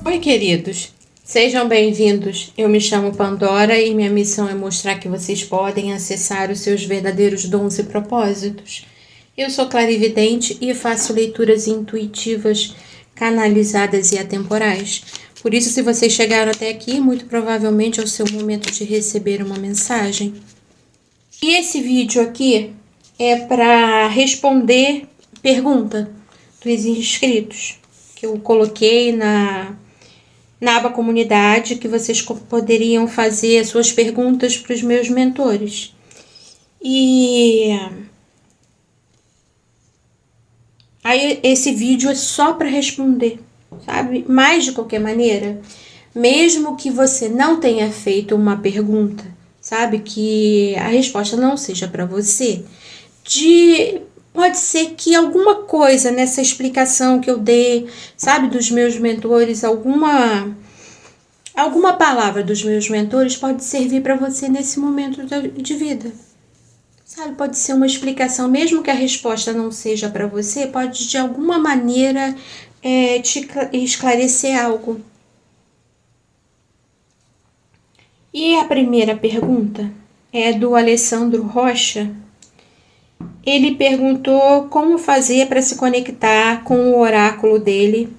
Oi, queridos. Sejam bem-vindos. Eu me chamo Pandora e minha missão é mostrar que vocês podem acessar os seus verdadeiros dons e propósitos. Eu sou clarividente e faço leituras intuitivas, canalizadas e atemporais. Por isso, se vocês chegaram até aqui, muito provavelmente é o seu momento de receber uma mensagem. E esse vídeo aqui é para responder pergunta dos inscritos que eu coloquei na aba comunidade, que vocês poderiam fazer as suas perguntas para os meus mentores. E aí esse vídeo é só para responder, sabe? Mas de qualquer maneira, mesmo que você não tenha feito uma pergunta, sabe, que a resposta não seja para você, pode ser que alguma coisa nessa explicação que eu dei, sabe, dos meus mentores, alguma palavra dos meus mentores pode servir para você nesse momento de vida. Sabe, pode ser uma explicação, mesmo que a resposta não seja para você, pode de alguma maneira te esclarecer algo. E a primeira pergunta é do Alessandro Rocha. Ele perguntou como fazer para se conectar com o oráculo dele,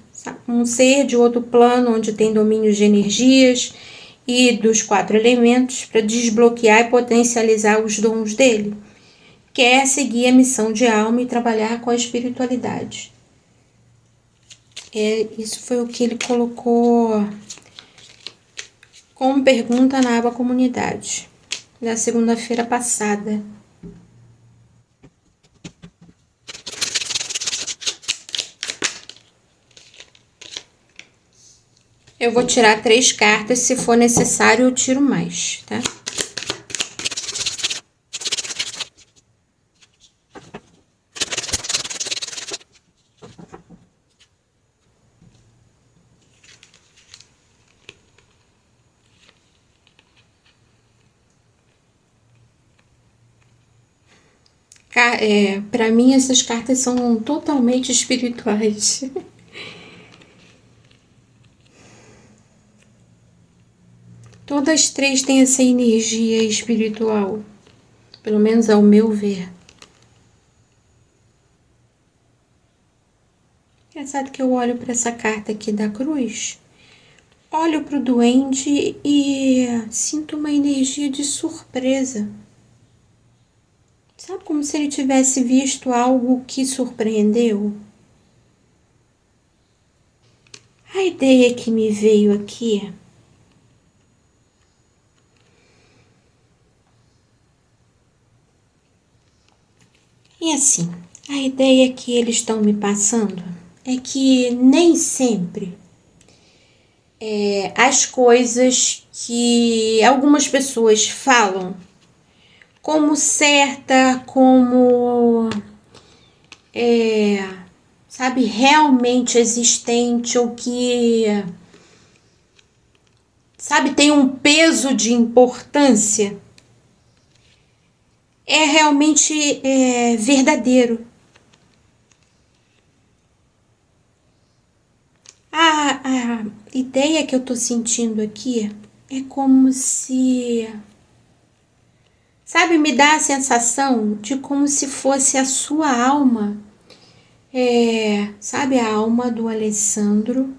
um ser de outro plano onde tem domínios de energias e dos 4 elementos, para desbloquear e potencializar os dons dele. Quer seguir a missão de alma e trabalhar com a espiritualidade. Isso foi o que ele colocou como pergunta na aba comunidade, na segunda-feira passada. Eu vou tirar 3 cartas, se for necessário eu tiro mais, tá? Para mim essas cartas são totalmente espirituais. Todas 3 têm essa energia espiritual, pelo menos ao meu ver. Engraçado que eu olho para essa carta aqui da cruz, olho para o duende e sinto uma energia de surpresa. Sabe, como se ele tivesse visto algo que surpreendeu? A ideia que me veio aqui é assim, a ideia que eles estão me passando é que nem sempre as coisas que algumas pessoas falam como certa, como sabe, realmente existente, ou que, sabe, tem um peso de importância, é realmente verdadeiro. A ideia que eu tô sentindo aqui é como se, sabe, me dá a sensação de como se fosse a sua alma, sabe, a alma do Alessandro,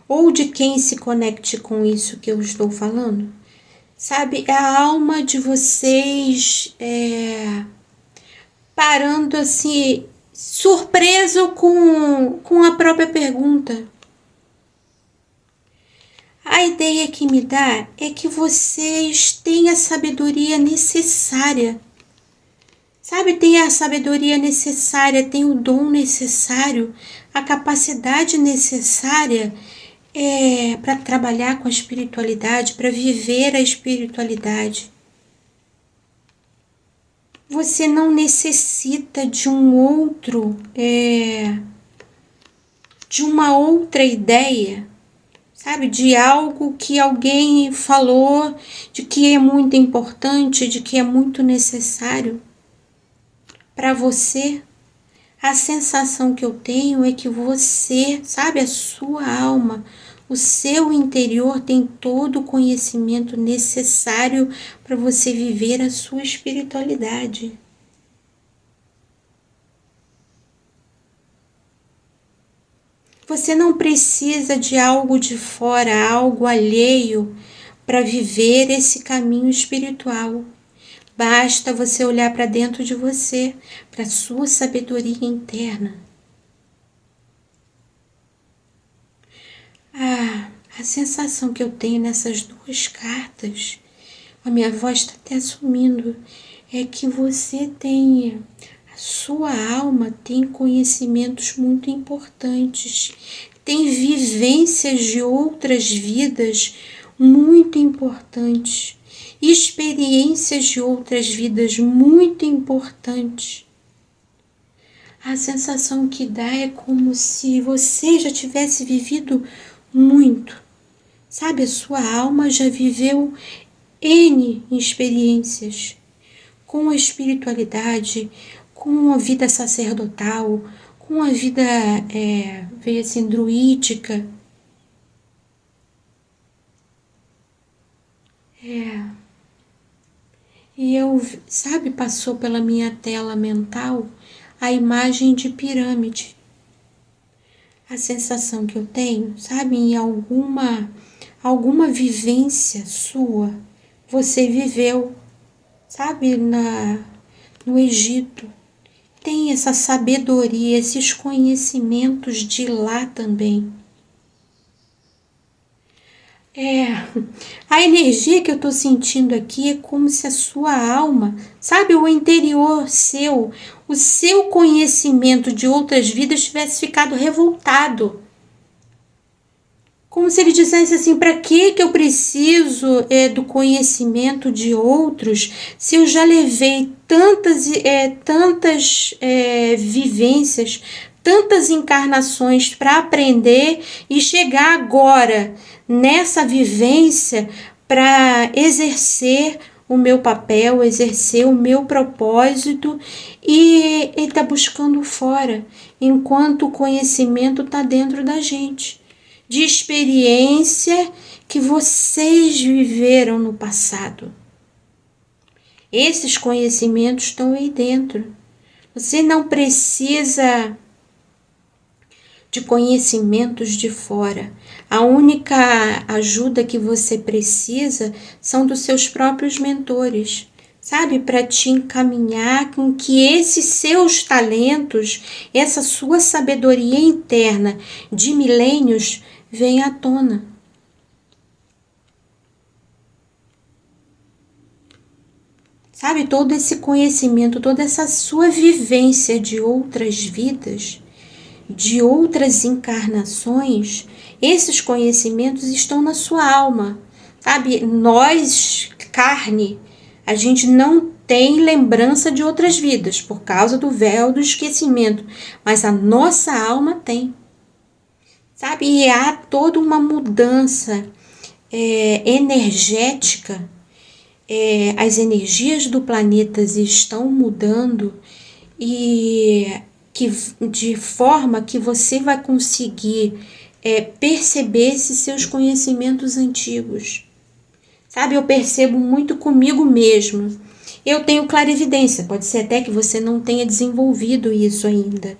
ou de quem se conecte com isso que eu estou falando, sabe, a alma de vocês parando assim, surpreso com a própria pergunta. A ideia que me dá é que vocês têm a sabedoria necessária. Sabe, tem a sabedoria necessária, tem o dom necessário, a capacidade necessária para trabalhar com a espiritualidade, para viver a espiritualidade. Você não necessita de um outro, de uma outra ideia, sabe, de algo que alguém falou, de que é muito importante, de que é muito necessário para você. A sensação que eu tenho é que você, sabe, a sua alma, O seu interior tem todo o conhecimento necessário para você viver a sua espiritualidade. Você não precisa de algo de fora, algo alheio, para viver esse caminho espiritual. Basta você olhar para dentro de você, para a sua sabedoria interna. A sensação que eu tenho nessas duas cartas, a minha voz está até sumindo, é que você tem, a sua alma tem conhecimentos muito importantes, tem vivências de outras vidas muito importantes, experiências de outras vidas muito importantes. A sensação que dá é como se você já tivesse vivido muito. Sabe, a sua alma já viveu N experiências com a espiritualidade, com a vida sacerdotal, com a vida, veio assim, druídica. E eu, sabe, passou pela minha tela mental a imagem de pirâmide. A sensação que eu tenho, sabe, em alguma vivência sua, você viveu, sabe, no Egito. Tem essa sabedoria, esses conhecimentos de lá também. A energia que eu estou sentindo aqui é como se a sua alma, sabe, o interior seu, o seu conhecimento de outras vidas tivesse ficado revoltado. Como se ele dissesse assim, para que eu preciso do conhecimento de outros se eu já levei tantas vivências, tantas encarnações para aprender e chegar agora nessa vivência para exercer o meu papel, exercer o meu propósito e ele está buscando fora, enquanto o conhecimento está dentro da gente. De experiência que vocês viveram no passado. Esses conhecimentos estão aí dentro. Você não precisa de conhecimentos de fora. A única ajuda que você precisa são dos seus próprios mentores, sabe? Para te encaminhar com que esses seus talentos, essa sua sabedoria interna de milênios vem à tona. Sabe, todo esse conhecimento, toda essa sua vivência de outras vidas, de outras encarnações, esses conhecimentos estão na sua alma. Sabe, nós, carne, a gente não tem lembrança de outras vidas por causa do véu do esquecimento, mas a nossa alma tem. Sabe, e há toda uma mudança energética, as energias do planeta estão mudando e de forma que você vai conseguir perceber esses seus conhecimentos antigos. Sabe, eu percebo muito comigo mesmo. Eu tenho clarividência, pode ser até que você não tenha desenvolvido isso ainda.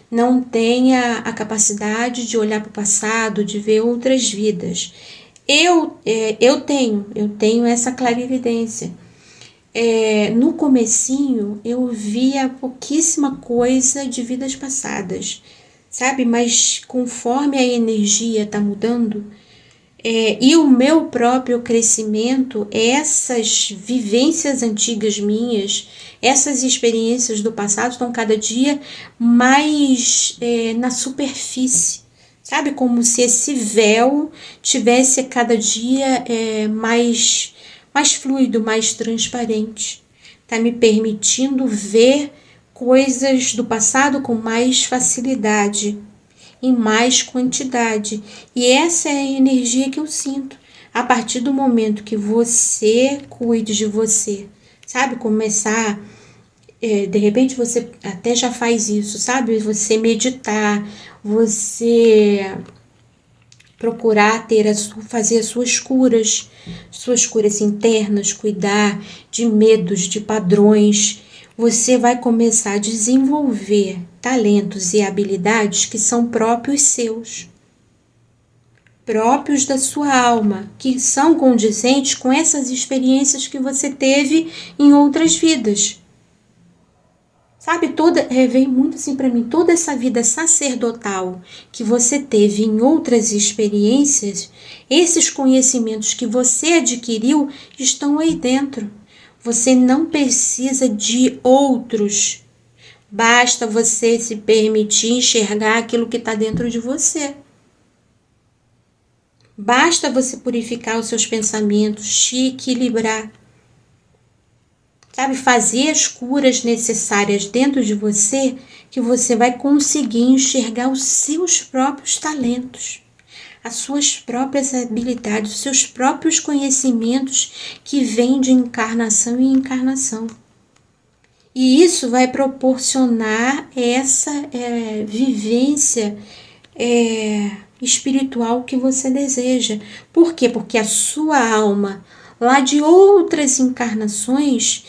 Não tenha a capacidade de olhar para o passado, de ver outras vidas. Eu tenho essa clarividência. No comecinho eu via pouquíssima coisa de vidas passadas, sabe? Mas conforme a energia está mudando, e o meu próprio crescimento, essas vivências antigas minhas, essas experiências do passado estão cada dia mais na superfície, sabe? Como se esse véu tivesse cada dia mais fluido, mais transparente. Está me permitindo ver coisas do passado com mais facilidade, em mais quantidade. E essa é a energia que eu sinto. A partir do momento que você cuide de você, sabe? Começar, de repente você até já faz isso, sabe? Você meditar, você procurar fazer as suas curas internas, cuidar de medos, de padrões. Você vai começar a desenvolver talentos e habilidades que são próprios seus, próprios da sua alma, que são condizentes com essas experiências que você teve em outras vidas. Sabe, vem muito assim para mim, toda essa vida sacerdotal que você teve em outras experiências, esses conhecimentos que você adquiriu estão aí dentro. Você não precisa de outros. Basta você se permitir enxergar aquilo que está dentro de você. Basta você purificar os seus pensamentos, te equilibrar. Sabe, fazer as curas necessárias dentro de você, que você vai conseguir enxergar os seus próprios talentos, as suas próprias habilidades, os seus próprios conhecimentos que vêm de encarnação em encarnação. E isso vai proporcionar essa vivência espiritual que você deseja. Por quê? Porque a sua alma, lá de outras encarnações,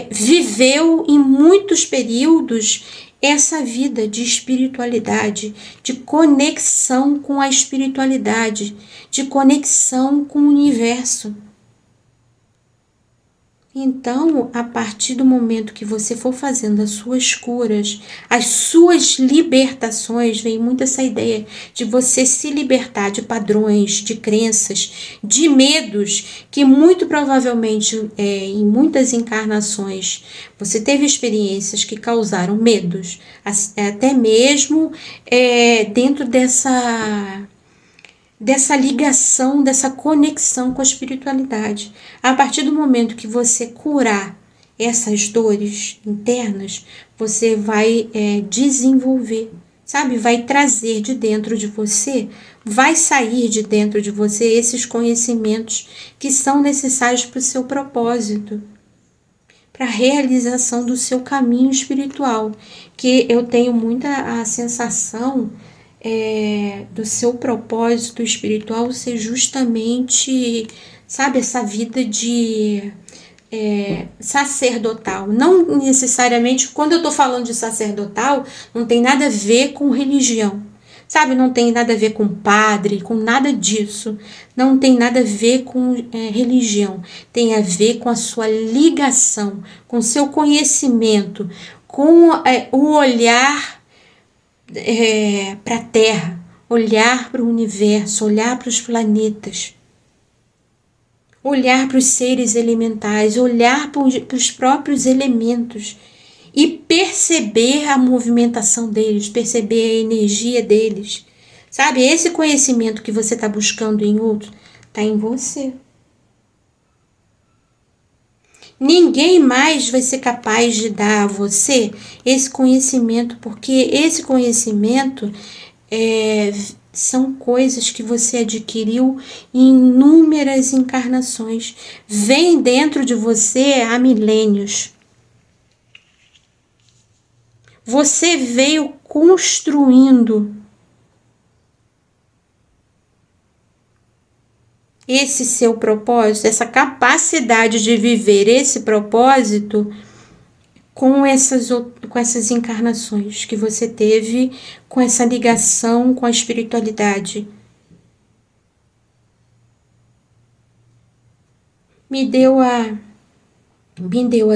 viveu em muitos períodos essa vida de espiritualidade, de conexão com a espiritualidade, de conexão com o universo. Então, a partir do momento que você for fazendo as suas curas, as suas libertações, vem muito essa ideia de você se libertar de padrões, de crenças, de medos, que muito provavelmente em muitas encarnações você teve experiências que causaram medos, até mesmo dentro dessa ligação, dessa conexão com a espiritualidade. A partir do momento que você curar essas dores internas, você vai desenvolver, sabe? Vai trazer de dentro de você, vai sair de dentro de você esses conhecimentos que são necessários para o seu propósito, para a realização do seu caminho espiritual, que eu tenho muita a sensação do seu propósito espiritual ser justamente, sabe, essa vida de sacerdotal. Não necessariamente, quando eu estou falando de sacerdotal, não tem nada a ver com religião. Sabe, não tem nada a ver com padre, com nada disso. Não tem nada a ver com religião. Tem a ver com a sua ligação, com o seu conhecimento, com o olhar para a Terra, olhar para o universo, olhar para os planetas, olhar para os seres elementais, olhar para os próprios elementos e perceber a movimentação deles, perceber a energia deles. Sabe, esse conhecimento que você está buscando em outro está em você. Ninguém mais vai ser capaz de dar a você esse conhecimento, porque esse conhecimento são coisas que você adquiriu em inúmeras encarnações. Vem dentro de você há milênios. Você veio construindo esse seu propósito, essa capacidade de viver esse propósito com essas encarnações que você teve, com essa ligação com a espiritualidade. Me deu a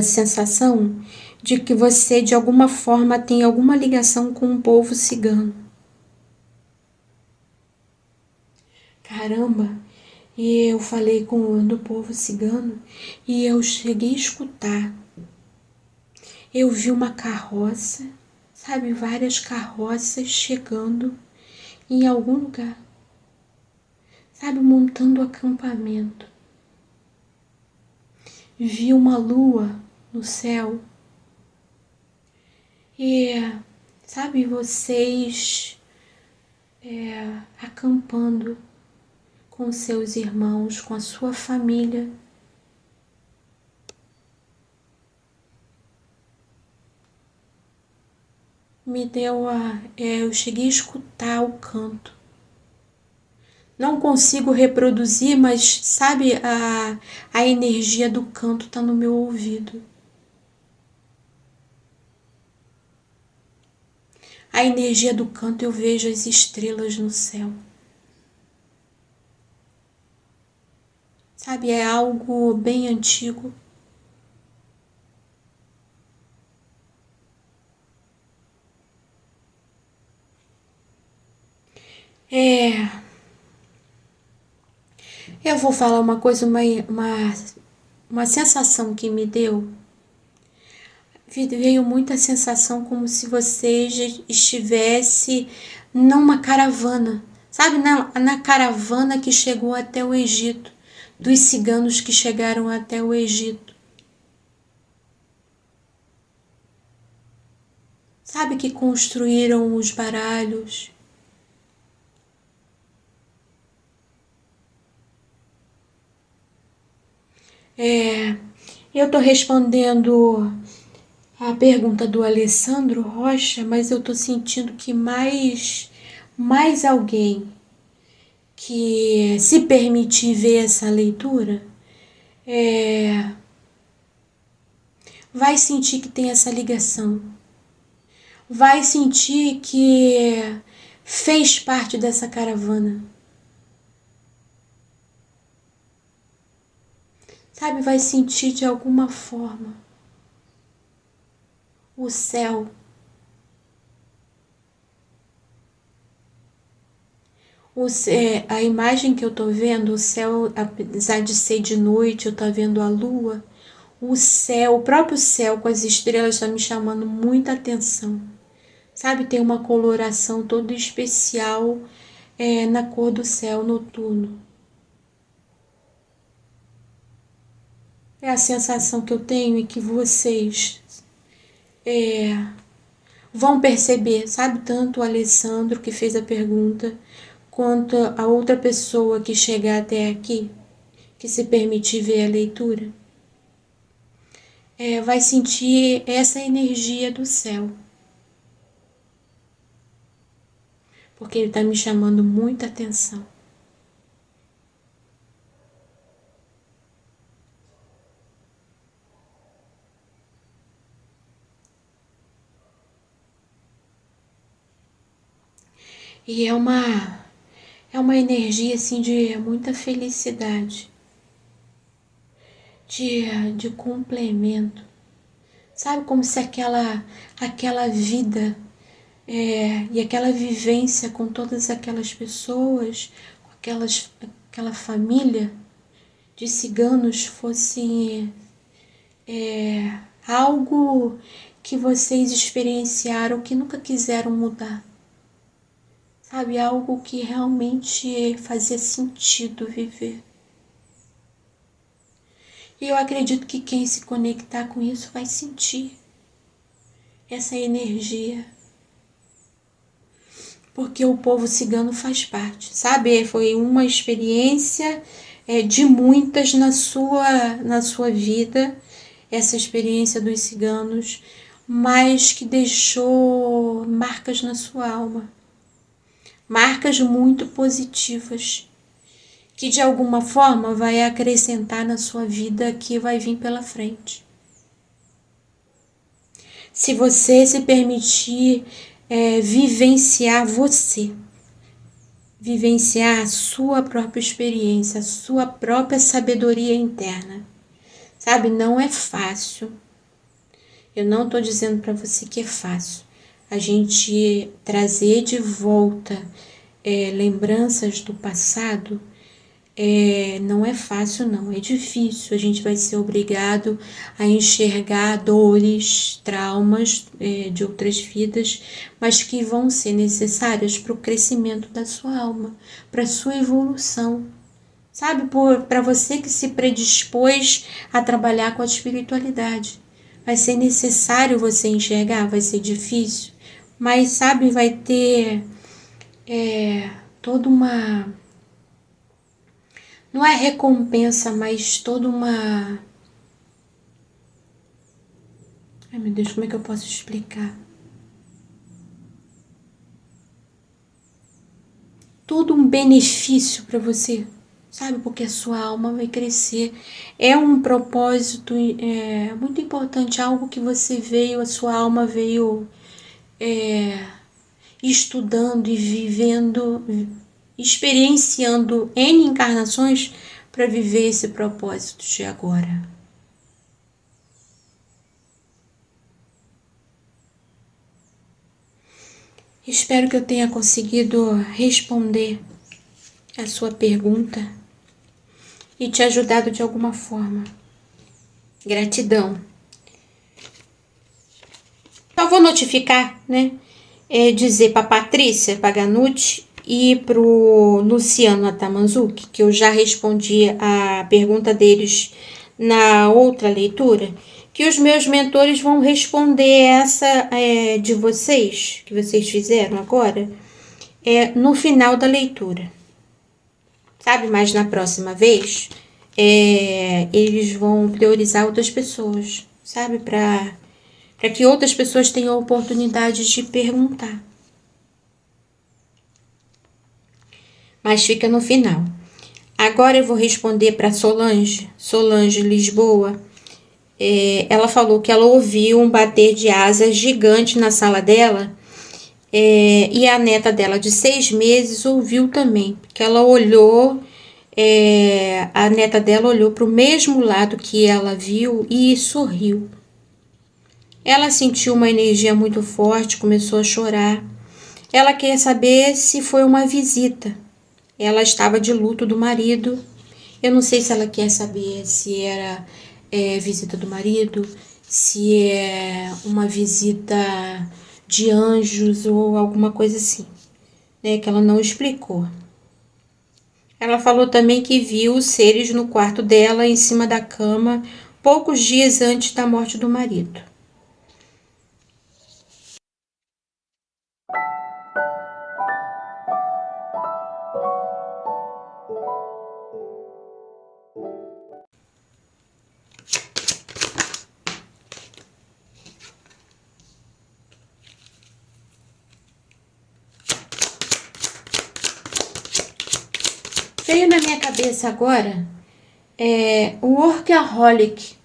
sensação de que você, de alguma forma, tem alguma ligação com o povo cigano. Caramba! E eu falei do povo cigano e eu cheguei a escutar. Eu vi uma carroça, sabe, várias carroças chegando em algum lugar, sabe, montando acampamento. Vi uma lua no céu e, sabe, vocês acampando com seus irmãos, com a sua família. Me deu eu cheguei a escutar o canto, Não consigo reproduzir, mas sabe, a energia do canto está no meu ouvido. A energia do canto, eu vejo as estrelas no céu. Sabe, é algo bem antigo. É, eu vou falar uma coisa, uma sensação que me deu. Veio muita sensação como se você estivesse numa caravana. Sabe, na caravana que chegou até o Egito. Dos ciganos que chegaram até o Egito. Sabe, que construíram os baralhos. Eu tô respondendo a pergunta do Alessandro Rocha, mas eu tô sentindo que mais alguém que se permitir ver essa leitura vai sentir que tem essa ligação, vai sentir que fez parte dessa caravana, sabe? Vai sentir de alguma forma o céu. A imagem que eu tô vendo, o céu, apesar de ser de noite, eu tô vendo a lua, o céu, o próprio céu com as estrelas está me chamando muita atenção. Sabe, tem uma coloração toda especial na cor do céu noturno. É a sensação que eu tenho e que vocês vão perceber, sabe, tanto o Alessandro que fez a pergunta, quanto a outra pessoa que chegar até aqui, que se permitir ver a leitura, vai sentir essa energia do céu. Porque ele está me chamando muita atenção. E é uma energia assim de muita felicidade, de complemento. Sabe, como se aquela vida e aquela vivência com todas aquelas pessoas, com aquela família de ciganos fosse algo que vocês experienciaram que nunca quiseram mudar. Sabe, algo que realmente fazia sentido viver. E eu acredito que quem se conectar com isso vai sentir essa energia. Porque o povo cigano faz parte, sabe? Foi uma experiência de muitas na sua vida, essa experiência dos ciganos, mas que deixou marcas na sua alma. Marcas muito positivas, que de alguma forma vai acrescentar na sua vida que vai vir pela frente. Se você se permitir vivenciar você, vivenciar a sua própria experiência, a sua própria sabedoria interna. Sabe, não é fácil. Eu não estou dizendo para você que é fácil. A gente trazer de volta lembranças do passado não é fácil, não. É difícil. A gente vai ser obrigado a enxergar dores, traumas de outras vidas, mas que vão ser necessárias para o crescimento da sua alma, para a sua evolução. Sabe, para você que se predispôs a trabalhar com a espiritualidade. Vai ser necessário você enxergar, vai ser difícil, mas sabe, vai ter toda uma. Não é recompensa, mas toda uma. Ai meu Deus, como é que eu posso explicar? todo um benefício para você, sabe? Porque a sua alma vai crescer. É um propósito muito importante, algo que você veio, a sua alma veio estudando e vivendo, experienciando N encarnações para viver esse propósito de agora. Espero que eu tenha conseguido responder a sua pergunta e te ajudado de alguma forma. Gratidão. Só vou notificar, né? Dizer para Patrícia Paganucci e pro Luciano Atamanzuki, que eu já respondi a pergunta deles na outra leitura, que os meus mentores vão responder essa de vocês, que vocês fizeram agora, no final da leitura. Sabe? Mas na próxima vez, eles vão priorizar outras pessoas, sabe? Para que outras pessoas tenham a oportunidade de perguntar. Mas fica no final. Agora eu vou responder para Solange Lisboa. Ela falou que ela ouviu um bater de asas gigante na sala dela, e a neta dela de 6 meses ouviu também, porque ela olhou, a neta dela olhou para o mesmo lado que ela viu e sorriu. Ela sentiu uma energia muito forte, começou a chorar. Ela quer saber se foi uma visita. Ela estava de luto do marido. Eu não sei se ela quer saber se era visita do marido, se é uma visita de anjos ou alguma coisa assim, né? Que ela não explicou. Ela falou também que viu seres no quarto dela, em cima da cama, poucos dias antes da morte do marido. Veio na minha cabeça agora o workaholic.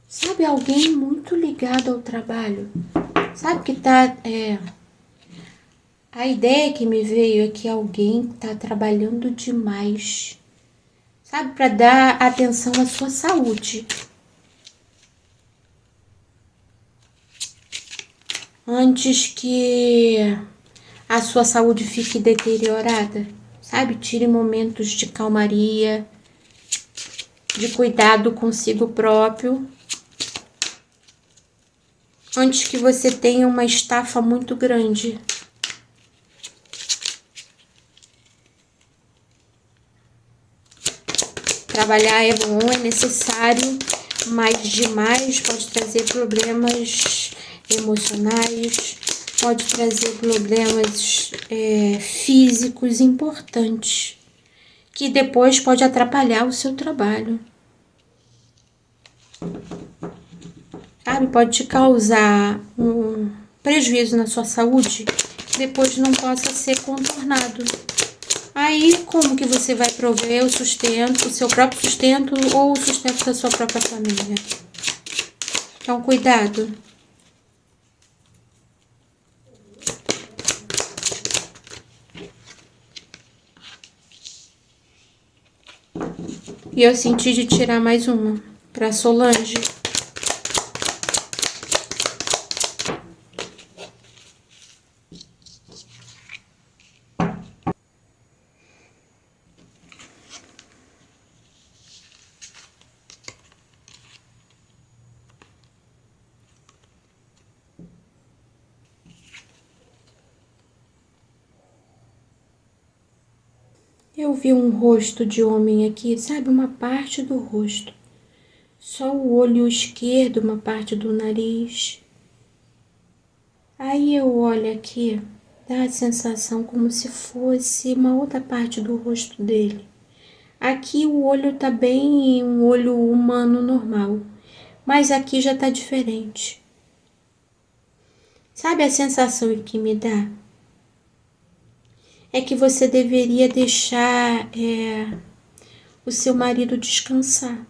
Sabe, alguém muito ligado ao trabalho. Sabe que tá... A ideia que me veio é que alguém tá trabalhando demais. Sabe, para dar atenção à sua saúde. Antes que a sua saúde fique deteriorada. Sabe, tire momentos de calmaria, de cuidado consigo próprio, antes que você tenha uma estafa muito grande. Trabalhar é bom, é necessário, mas demais pode trazer problemas emocionais, pode trazer problemas físicos importantes, que depois pode atrapalhar o seu trabalho. Sabe, pode te causar um prejuízo na sua saúde que depois não possa ser contornado. Aí, como que você vai prover o sustento, o seu próprio sustento ou o sustento da sua própria família? Então, cuidado. E eu senti de tirar mais uma para Solange. Eu vi um rosto de homem aqui, sabe? Uma parte do rosto. Só o olho esquerdo, uma parte do nariz. Aí eu olho aqui, dá a sensação como se fosse uma outra parte do rosto dele. Aqui o olho tá bem um olho humano normal, mas aqui já tá diferente. Sabe a sensação que me dá? é que você deveria deixar o seu marido descansar.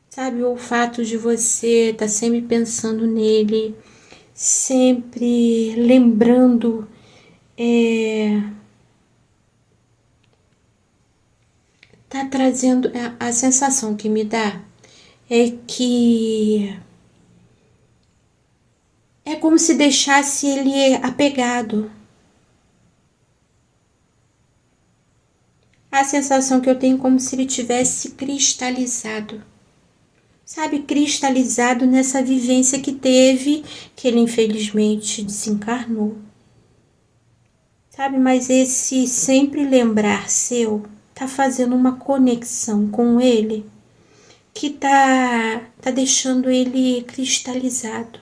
Sabe, o fato de você estar sempre pensando nele, sempre lembrando, tá trazendo a sensação que me dá é que é como se deixasse ele apegado. A sensação que eu tenho é como se ele tivesse cristalizado. Sabe, cristalizado nessa vivência que teve, que ele infelizmente desencarnou. Sabe, mas esse sempre lembrar seu tá fazendo uma conexão com ele que tá deixando ele cristalizado.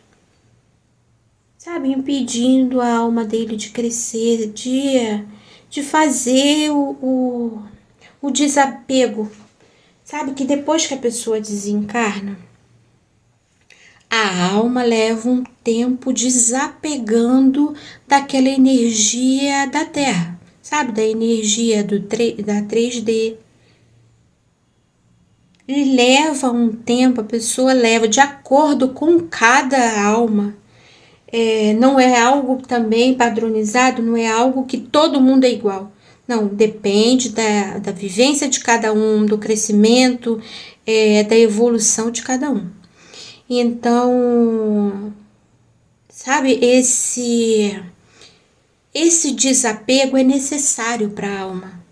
Sabe, impedindo a alma dele de crescer, de fazer o desapego. Sabe que depois que a pessoa desencarna, a alma leva um tempo desapegando daquela energia da Terra, sabe? Da energia da 3D. Ele leva um tempo, a pessoa leva de acordo com cada alma. Não é algo também padronizado, não é algo que todo mundo é igual. Não, depende da vivência de cada um, do crescimento, da evolução de cada um. Então, sabe, esse desapego é necessário para a alma.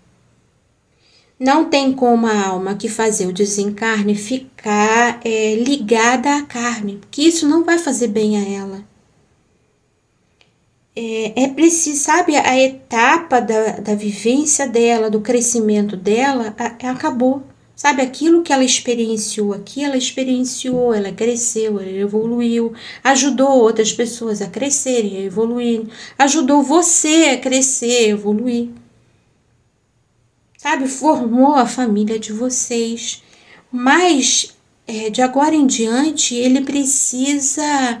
Não tem como a alma que fazer o desencarne ficar ligada à carne, porque isso não vai fazer bem a ela. É preciso, sabe, a etapa da vivência dela, do crescimento dela, acabou. Sabe, aquilo que ela experienciou aqui, ela experienciou, ela cresceu, ela evoluiu, ajudou outras pessoas a crescerem, a evoluírem, ajudou você a crescer, a evoluir. Sabe, formou a família de vocês. Mas, de agora em diante, ele precisa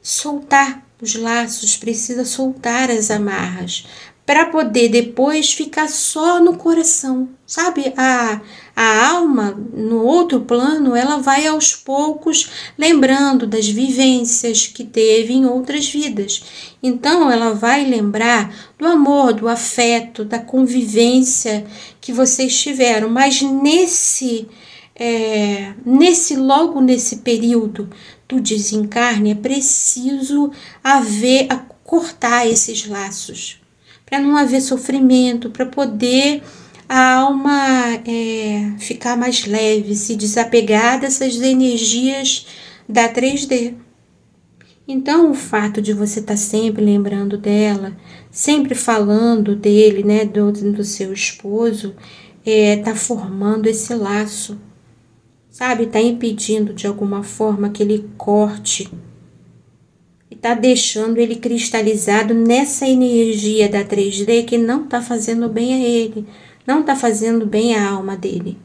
soltar os laços, precisa soltar as amarras, para poder depois ficar só no coração, sabe? A alma, no outro plano, ela vai aos poucos lembrando das vivências que teve em outras vidas. Então, ela vai lembrar do amor, do afeto, da convivência que vocês tiveram, mas logo nesse período do desencarne é preciso cortar esses laços, para não haver sofrimento, para poder a alma ficar mais leve, se desapegar dessas energias da 3D. Então, o fato de você estar sempre lembrando dela, sempre falando dele, né, do seu esposo, tá formando esse laço, sabe? Tá impedindo de alguma forma que ele corte e tá deixando ele cristalizado nessa energia da 3D que não tá fazendo bem a ele, não tá fazendo bem à alma dele.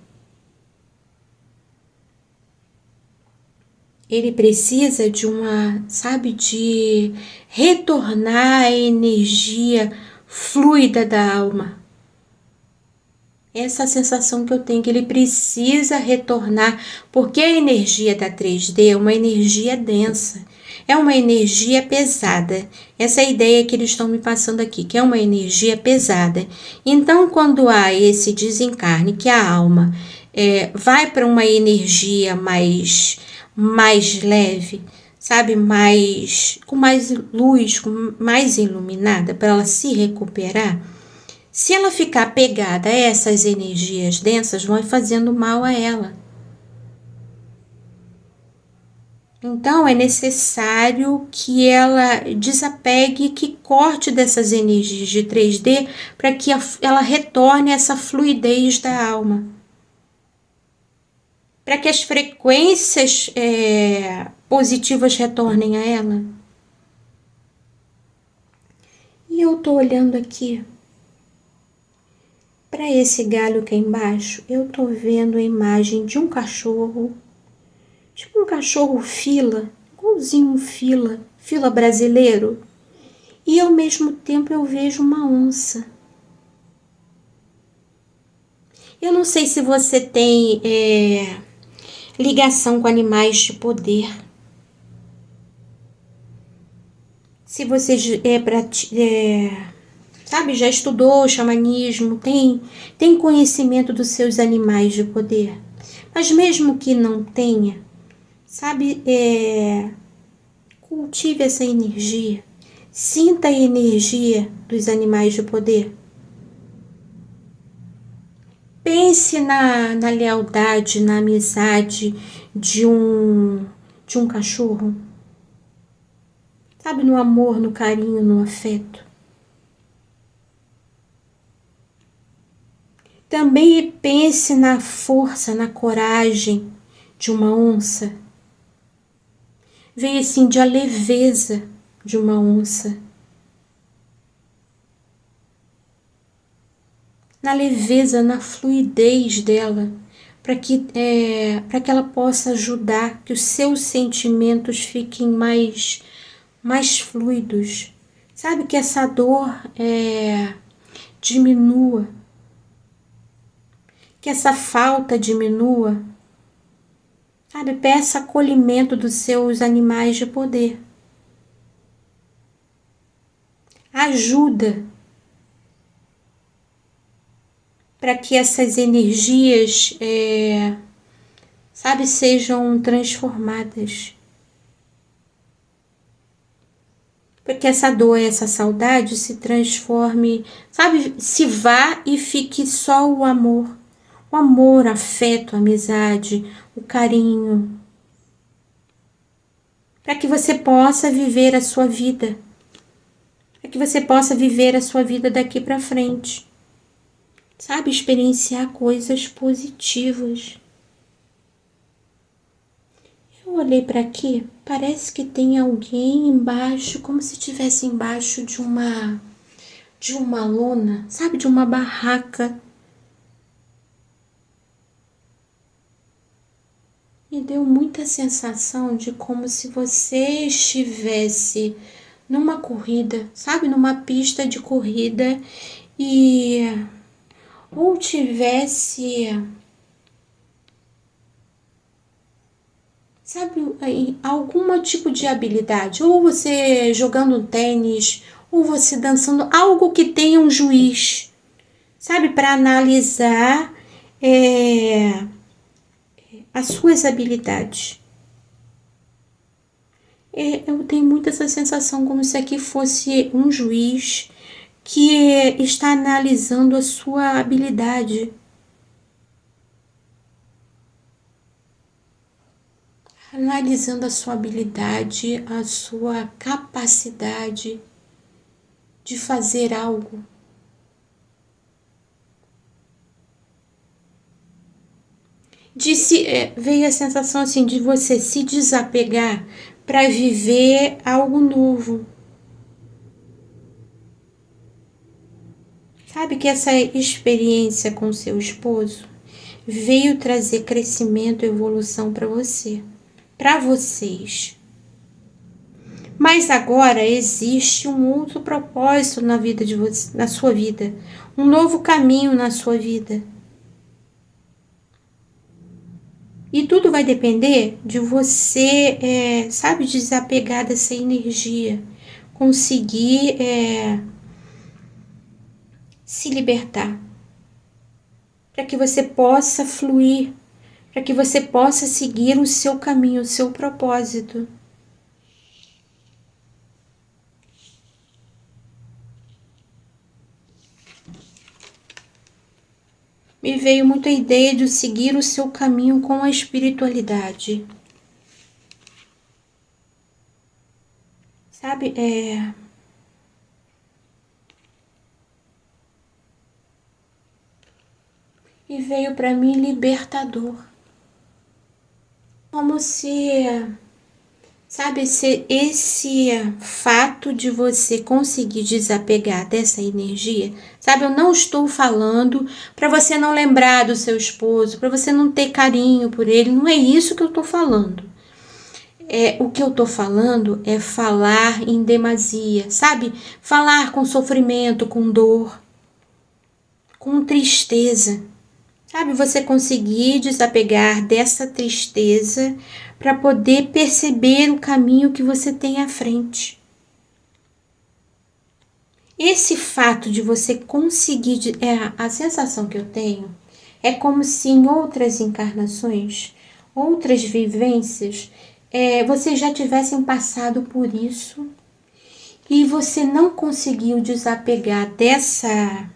Ele precisa de retornar a energia fluida da alma. Essa sensação que eu tenho, que ele precisa retornar, porque a energia da 3D é uma energia densa, é uma energia pesada. Essa é a ideia que eles estão me passando aqui, que é uma energia pesada. Então, quando há esse desencarne, que a alma vai para uma energia mais leve, sabe, com mais luz, mais iluminada, para ela se recuperar. Se ela ficar pegada a essas energias densas, vão fazendo mal a ela. Então, é necessário que ela desapegue, que corte dessas energias de 3D para que ela retorne essa fluidez da alma. Para que as frequências positivas retornem a ela. E eu tô olhando aqui para esse galho aqui embaixo, eu tô vendo a imagem de um cachorro, tipo um cachorro fila, igualzinho um fila brasileiro. e ao mesmo tempo eu vejo uma onça. Eu não sei se você tem ligação com animais de poder. Se você sabe, já estudou xamanismo, tem conhecimento dos seus animais de poder. Mas mesmo que não tenha, sabe, cultive essa energia. Sinta a energia dos animais de poder. Pense na lealdade, na amizade de um cachorro. Sabe, no amor, no carinho, no afeto. Também pense na força, na coragem de uma onça. Veja assim, de a leveza de uma onça. Na leveza, na fluidez dela, para que ela possa ajudar, que os seus sentimentos fiquem mais fluidos. Sabe, que essa dor diminua, que essa falta diminua. Sabe, peça acolhimento dos seus animais de poder. Ajuda para que essas energias, sabe, sejam transformadas. Para que essa dor, essa saudade se transforme, sabe, se vá e fique só o amor. O amor, afeto, amizade, o carinho. Para que você possa viver a sua vida. Para que você possa viver a sua vida daqui para frente. Sabe, experienciar coisas positivas. Eu olhei para aqui, parece que tem alguém embaixo, como se estivesse embaixo de uma lona, sabe, de uma barraca. Me deu muita sensação de como se você estivesse numa corrida, sabe, numa pista de corrida ou tivesse, sabe, algum tipo de habilidade, ou você jogando tênis, ou você dançando, algo que tenha um juiz, sabe, para analisar as suas habilidades. Eu tenho muito essa sensação como se aqui fosse um juiz que está analisando a sua habilidade. Analisando a sua habilidade, a sua capacidade de fazer algo. Veio a sensação assim de você se desapegar para viver algo novo. Sabe que essa experiência com seu esposo veio trazer crescimento e evolução para você, para vocês. Mas agora existe um outro propósito na vida de você, na sua vida, um novo caminho na sua vida. E tudo vai depender de você, sabe, desapegar dessa energia, conseguir se libertar, para que você possa fluir, para que você possa seguir o seu caminho, o seu propósito. Me veio muito a ideia de seguir o seu caminho com a espiritualidade. Sabe, e veio para mim libertador. Como se, sabe, esse fato de você conseguir desapegar dessa energia, sabe, eu não estou falando para você não lembrar do seu esposo, para você não ter carinho por ele, não é isso que eu estou falando. O que eu tô falando é falar em demasia, sabe? Falar com sofrimento, com dor, com tristeza. Sabe, você conseguir desapegar dessa tristeza para poder perceber o caminho que você tem à frente. Esse fato de você conseguir, a sensação que eu tenho é como se em outras encarnações, outras vivências, vocês já tivessem passado por isso e você não conseguiu desapegar dessa,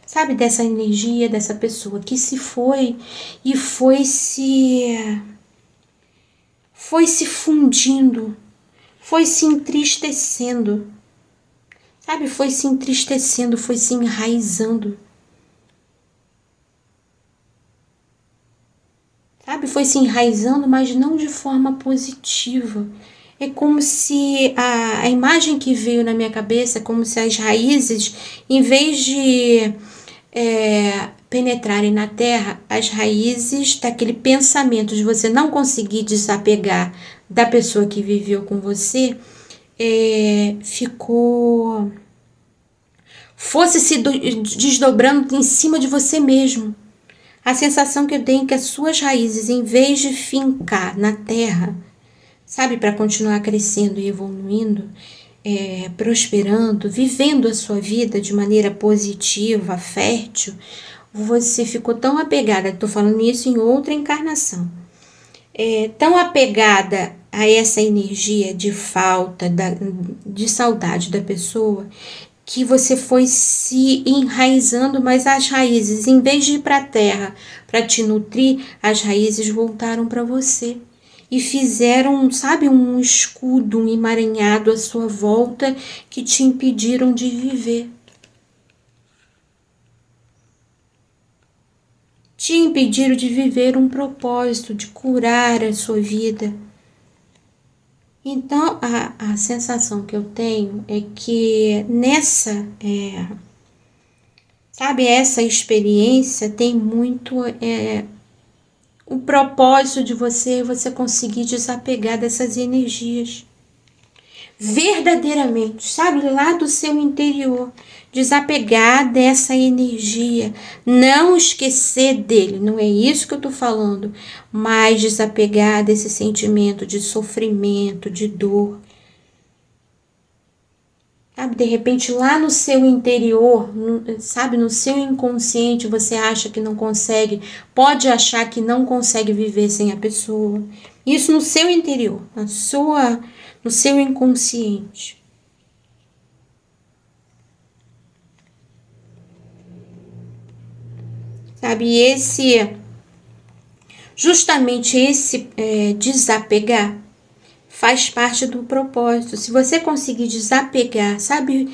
sabe, dessa energia, dessa pessoa que se foi e foi se fundindo, foi se entristecendo, sabe, foi se entristecendo, foi se enraizando, sabe, foi se enraizando, mas não de forma positiva. É como se a imagem que veio na minha cabeça, é como se as raízes, em vez de penetrarem na terra, as raízes daquele pensamento de você não conseguir desapegar da pessoa que viveu com você, fosse se desdobrando em cima de você mesmo. A sensação que eu tenho é que as suas raízes, em vez de fincar na terra, sabe, para continuar crescendo e evoluindo, prosperando, vivendo a sua vida de maneira positiva, fértil, você ficou tão apegada, estou falando isso em outra encarnação, tão apegada a essa energia de falta, de saudade da pessoa, que você foi se enraizando, mas as raízes, em vez de ir para a terra para te nutrir, as raízes voltaram para você e fizeram, sabe, um escudo, um emaranhado à sua volta que te impediram de viver. Te impediram de viver um propósito, de curar a sua vida. Então, a sensação que eu tenho é que sabe, essa experiência tem muito o propósito de você conseguir desapegar dessas energias. Verdadeiramente, sabe, lá do seu interior, desapegar dessa energia, não esquecer dele, não é isso que eu tô falando, mas desapegar desse sentimento de sofrimento, de dor. Sabe, de repente lá no seu interior, sabe, no seu inconsciente você acha que não consegue, pode achar que não consegue viver sem a pessoa. Isso no seu interior, no seu inconsciente. Sabe, justamente esse desapegar faz parte do propósito. Se você conseguir desapegar, sabe,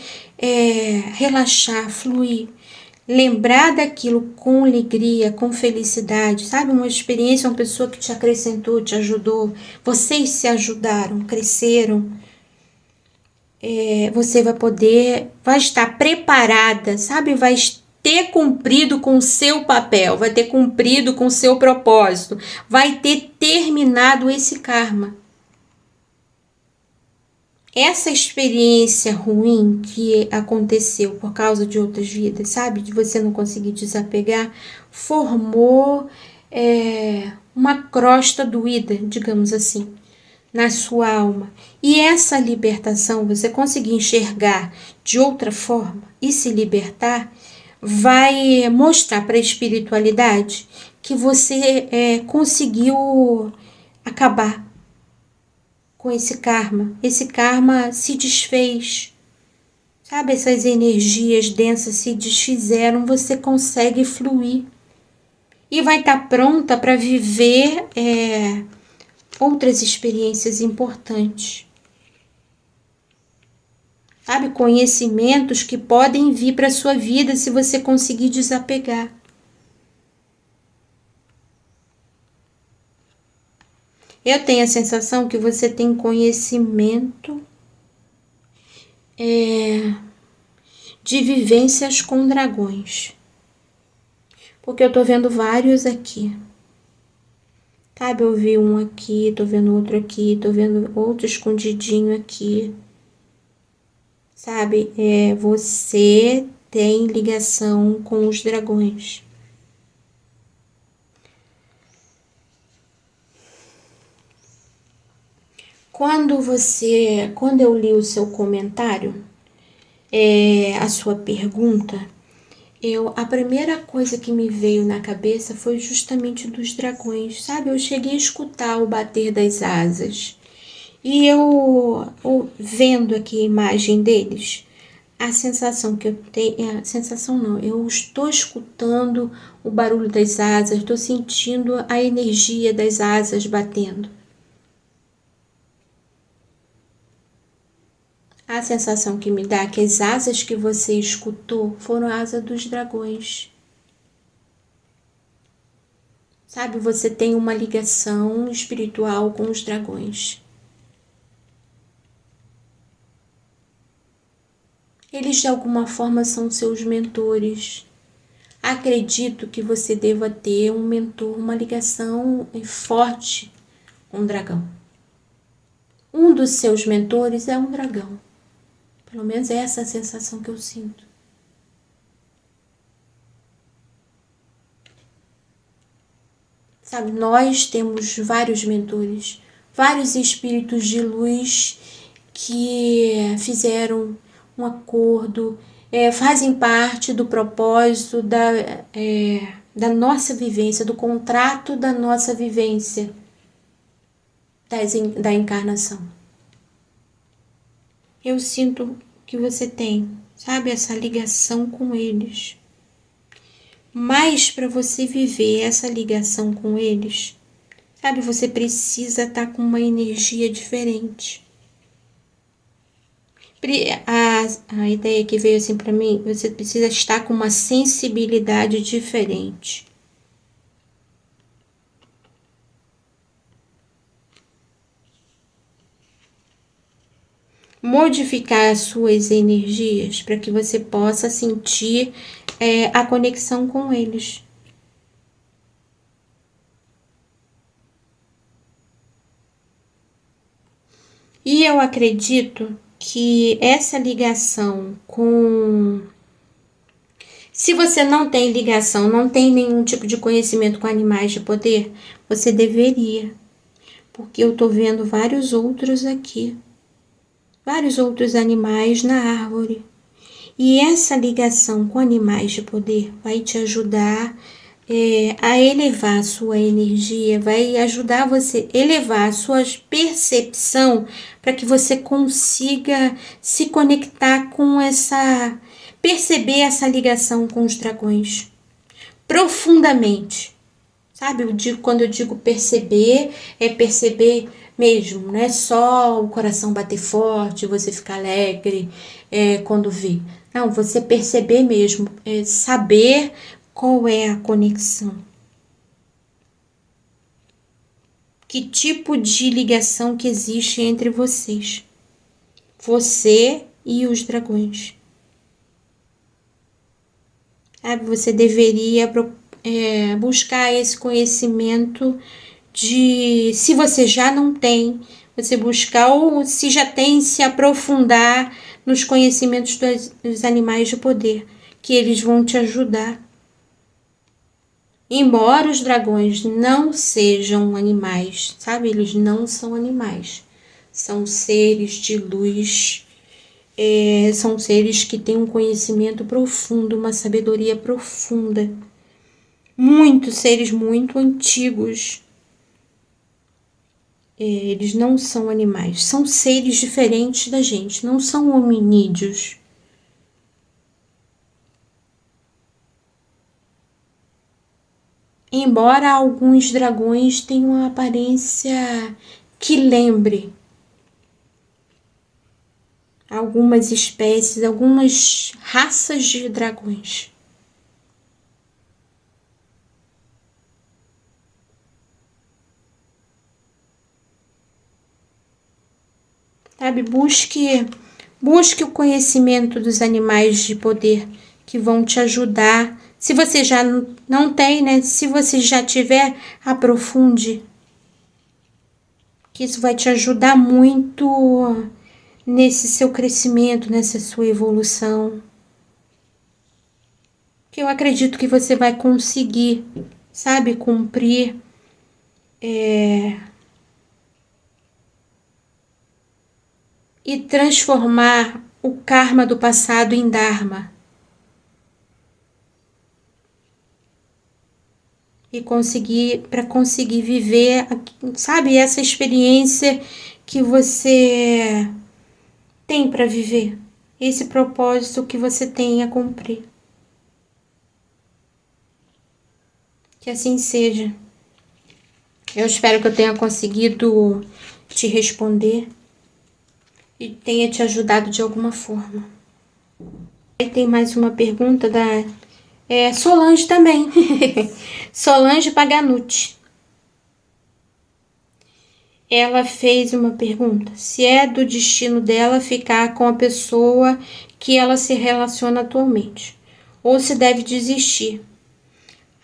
relaxar, fluir, lembrar daquilo com alegria, com felicidade, sabe, uma experiência, uma pessoa que te acrescentou, te ajudou, vocês se ajudaram, cresceram, você vai estar preparada, sabe, vai ter cumprido com o seu papel, vai ter cumprido com o seu propósito, vai ter terminado esse karma. Essa experiência ruim que aconteceu por causa de outras vidas, sabe? De você não conseguir desapegar, formou uma crosta doída, digamos assim, na sua alma. E essa libertação, você conseguir enxergar de outra forma e se libertar, vai mostrar para a espiritualidade que você conseguiu acabar com esse karma. Esse karma se desfez. Sabe, essas energias densas se desfizeram, você consegue fluir. E vai estar pronta para viver outras experiências importantes. Sabe, conhecimentos que podem vir para a sua vida se você conseguir desapegar. Eu tenho a sensação que você tem conhecimento de vivências com dragões. Porque eu tô vendo vários aqui. Sabe, eu vi um aqui, tô vendo outro aqui, tô vendo outro escondidinho aqui. Sabe, você tem ligação com os dragões. Quando eu li o seu comentário, a sua pergunta, a primeira coisa que me veio na cabeça foi justamente dos dragões, sabe? Eu cheguei a escutar o bater das asas. E eu vendo aqui a imagem deles, a sensação que eu tenho, a sensação não, eu estou escutando o barulho das asas, estou sentindo a energia das asas batendo. A sensação que me dá é que as asas que você escutou foram asas dos dragões. Sabe, você tem uma ligação espiritual com os dragões. Eles de alguma forma são seus mentores. Acredito que você deva ter um mentor, uma ligação forte com o dragão. Um dos seus mentores é um dragão. Pelo menos é essa a sensação que eu sinto. Sabe, nós temos vários mentores, vários espíritos de luz que fizeram um acordo, fazem parte do propósito da nossa vivência, do contrato da nossa vivência da encarnação. Eu sinto que você tem, sabe, essa ligação com eles. Mas para você viver essa ligação com eles, sabe, você precisa estar com uma energia diferente. A ideia que veio assim para mim, você precisa estar com uma sensibilidade diferente. Modificar as suas energias para que você possa sentir a conexão com eles. E eu acredito que essa ligação com... Se você não tem ligação, não tem nenhum tipo de conhecimento com animais de poder, você deveria. Porque eu tô vendo vários outros aqui. Vários outros animais na árvore. E essa ligação com animais de poder vai te ajudar a elevar a sua energia, vai ajudar você a elevar a sua percepção para que você consiga se conectar com perceber essa ligação com os dragões profundamente. Sabe, quando eu digo perceber, é perceber mesmo, não é só o coração bater forte, você ficar alegre quando vê. Não, você perceber mesmo, saber qual é a conexão. Que tipo de ligação que existe entre vocês. Você e os dragões. Sabe, você deveria buscar esse conhecimento se você já não tem, você buscar, ou se já tem, se aprofundar nos conhecimentos dos animais de poder, que eles vão te ajudar. Embora os dragões não sejam animais, sabe? Eles não são animais. São seres de luz, são seres que têm um conhecimento profundo, uma sabedoria profunda. Muitos seres muito antigos. Eles não são animais, são seres diferentes da gente, não são hominídeos. Embora alguns dragões tenham uma aparência que lembre algumas espécies, algumas raças de dragões. Sabe, busque o conhecimento dos animais de poder que vão te ajudar. Se você já não tem, né? Se você já tiver, aprofunde. que isso vai te ajudar muito nesse seu crescimento, nessa sua evolução. Que eu acredito que você vai conseguir, sabe, cumprir e transformar o karma do passado em dharma. E conseguir viver, sabe, essa experiência que você tem para viver, esse propósito que você tem a cumprir. Que assim seja. Eu espero que eu tenha conseguido te responder e tenha te ajudado de alguma forma. Aí tem mais uma pergunta da Solange também. Solange Paganucci. Ela fez uma pergunta: se é do destino dela ficar com a pessoa que ela se relaciona atualmente, ou se deve desistir.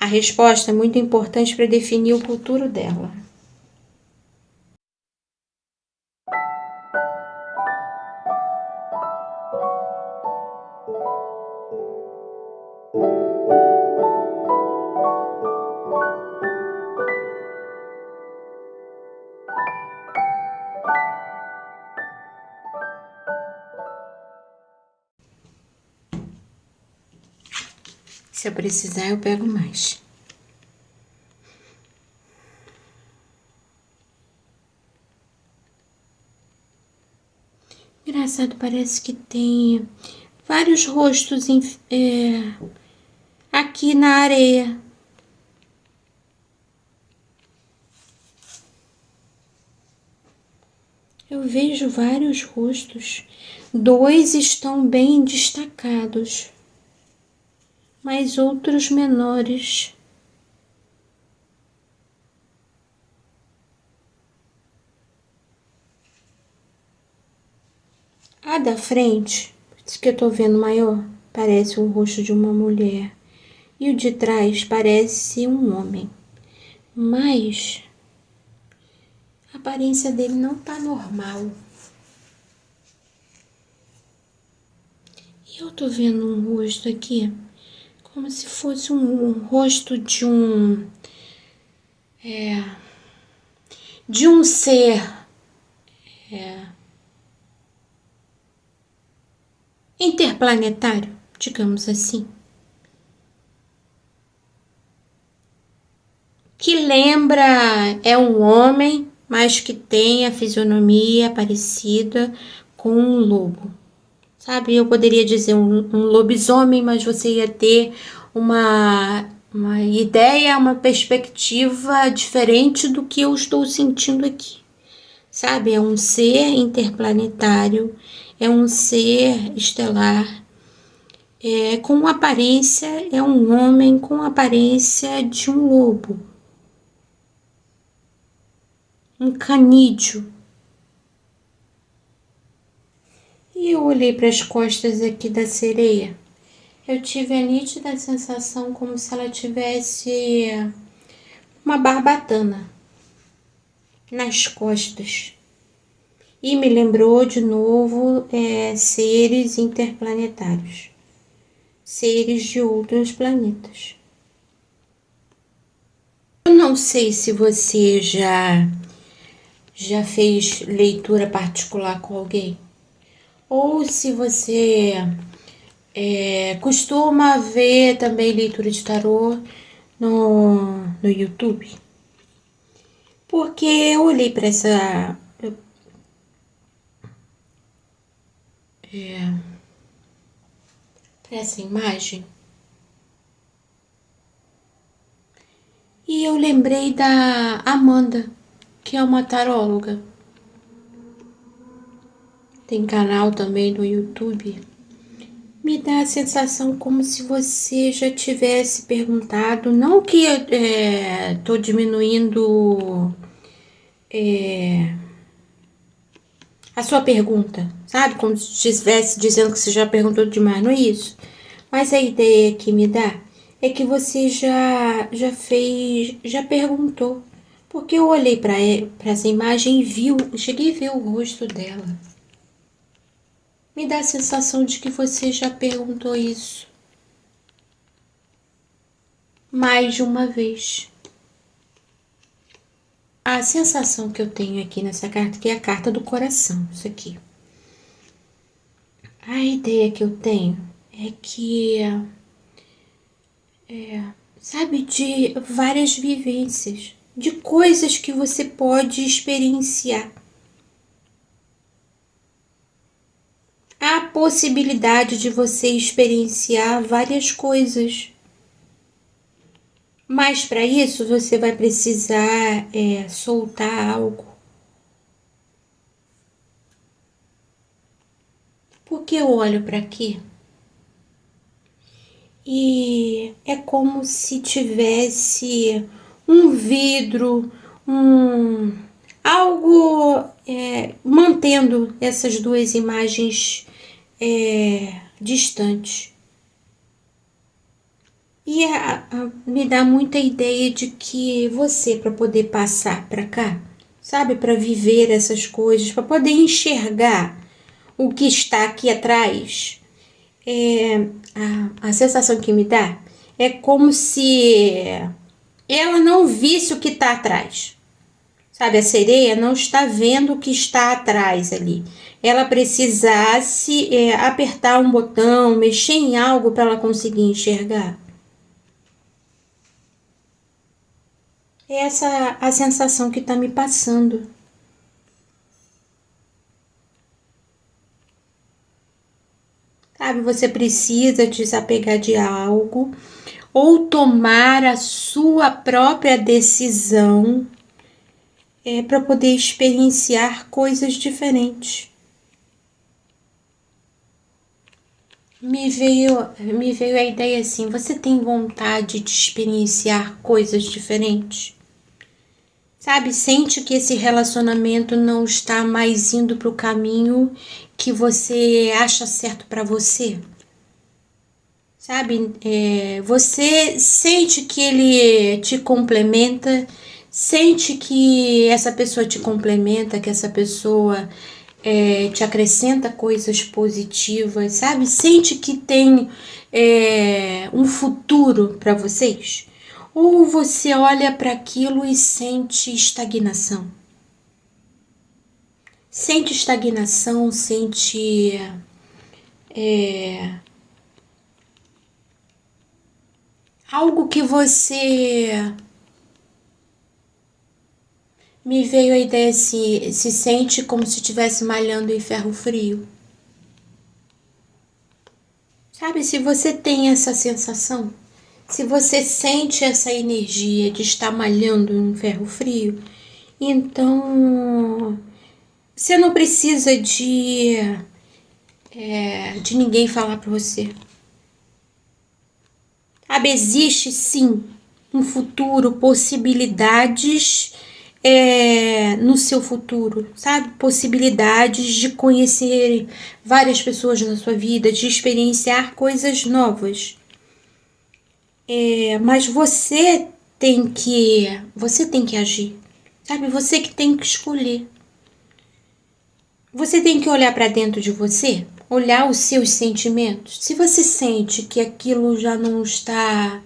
A resposta é muito importante para definir o futuro dela. Se eu precisar, eu pego mais. Engraçado, parece que tem vários rostos aqui na areia. Eu vejo vários rostos. 2 estão bem destacados, mas outros menores. A da frente, esse que eu tô vendo maior, parece o rosto de uma mulher. E o de trás parece um homem. Mas a aparência dele não tá normal. E eu tô vendo um rosto aqui, como se fosse um rosto de um ser interplanetário, digamos assim, que lembra, é um homem, mas que tem a fisionomia parecida com um lobo. Sabe, eu poderia dizer um lobisomem, mas você ia ter uma ideia, uma perspectiva diferente do que eu estou sentindo aqui. Sabe, é um ser interplanetário, é um ser estelar, com aparência, é um homem com aparência de um lobo, um canídeo. E eu olhei para as costas aqui da sereia. Eu tive a nítida sensação como se ela tivesse uma barbatana nas costas. E me lembrou de novo seres interplanetários, seres de outros planetas. Eu não sei se você já fez leitura particular com alguém, ou se você costuma ver também leitura de tarô no YouTube. Porque eu olhei para essa imagem e eu lembrei da Amanda, que é uma taróloga. Tem canal também no YouTube. Me dá a sensação como se você já tivesse perguntado, não que tô diminuindo a sua pergunta, sabe? Como se estivesse dizendo que você já perguntou demais, não é isso? Mas a ideia que me dá é que você já perguntou. Porque eu olhei para essa imagem e cheguei a ver o rosto dela. Me dá a sensação de que você já perguntou isso mais de uma vez. A sensação que eu tenho aqui nessa carta, que é a carta do coração, isso aqui. A ideia que eu tenho é que, sabe, de várias vivências, de coisas que você pode experienciar. Há a possibilidade de você experienciar várias coisas. Mas para isso você vai precisar soltar algo. Porque eu olho para aqui e é como se tivesse um vidro, algo mantendo essas duas imagens distantes. E me dá muita ideia de que você, para poder passar para cá, sabe, para viver essas coisas, para poder enxergar o que está aqui atrás, a sensação que me dá é como se ela não visse o que está atrás. Sabe, a sereia não está vendo o que está atrás ali. Ela precisasse apertar um botão, mexer em algo para ela conseguir enxergar. Essa é a sensação que está me passando. Sabe, você precisa desapegar de algo ou tomar a sua própria decisão para poder experienciar coisas diferentes. Me veio a ideia assim, você tem vontade de experienciar coisas diferentes? Sabe, sente que esse relacionamento não está mais indo para o caminho que você acha certo para você? Sabe, você sente que ele te complementa, sente que essa pessoa te complementa, que essa pessoa te acrescenta coisas positivas, sabe? Sente que tem um futuro para vocês? Ou você olha para aquilo e sente estagnação? Sente estagnação, sente algo que você... Me veio a ideia se sente como se estivesse malhando em ferro frio. Sabe, se você tem essa sensação, se você sente essa energia de estar malhando em ferro frio, então você não precisa de ninguém falar para você. Sabe, existe sim um futuro, possibilidades no seu futuro, sabe? Possibilidades de conhecer várias pessoas na sua vida, de experienciar coisas novas. Mas você tem que agir, sabe? Você que tem que escolher. Você tem que olhar para dentro de você, olhar os seus sentimentos. Se você sente que aquilo já não está...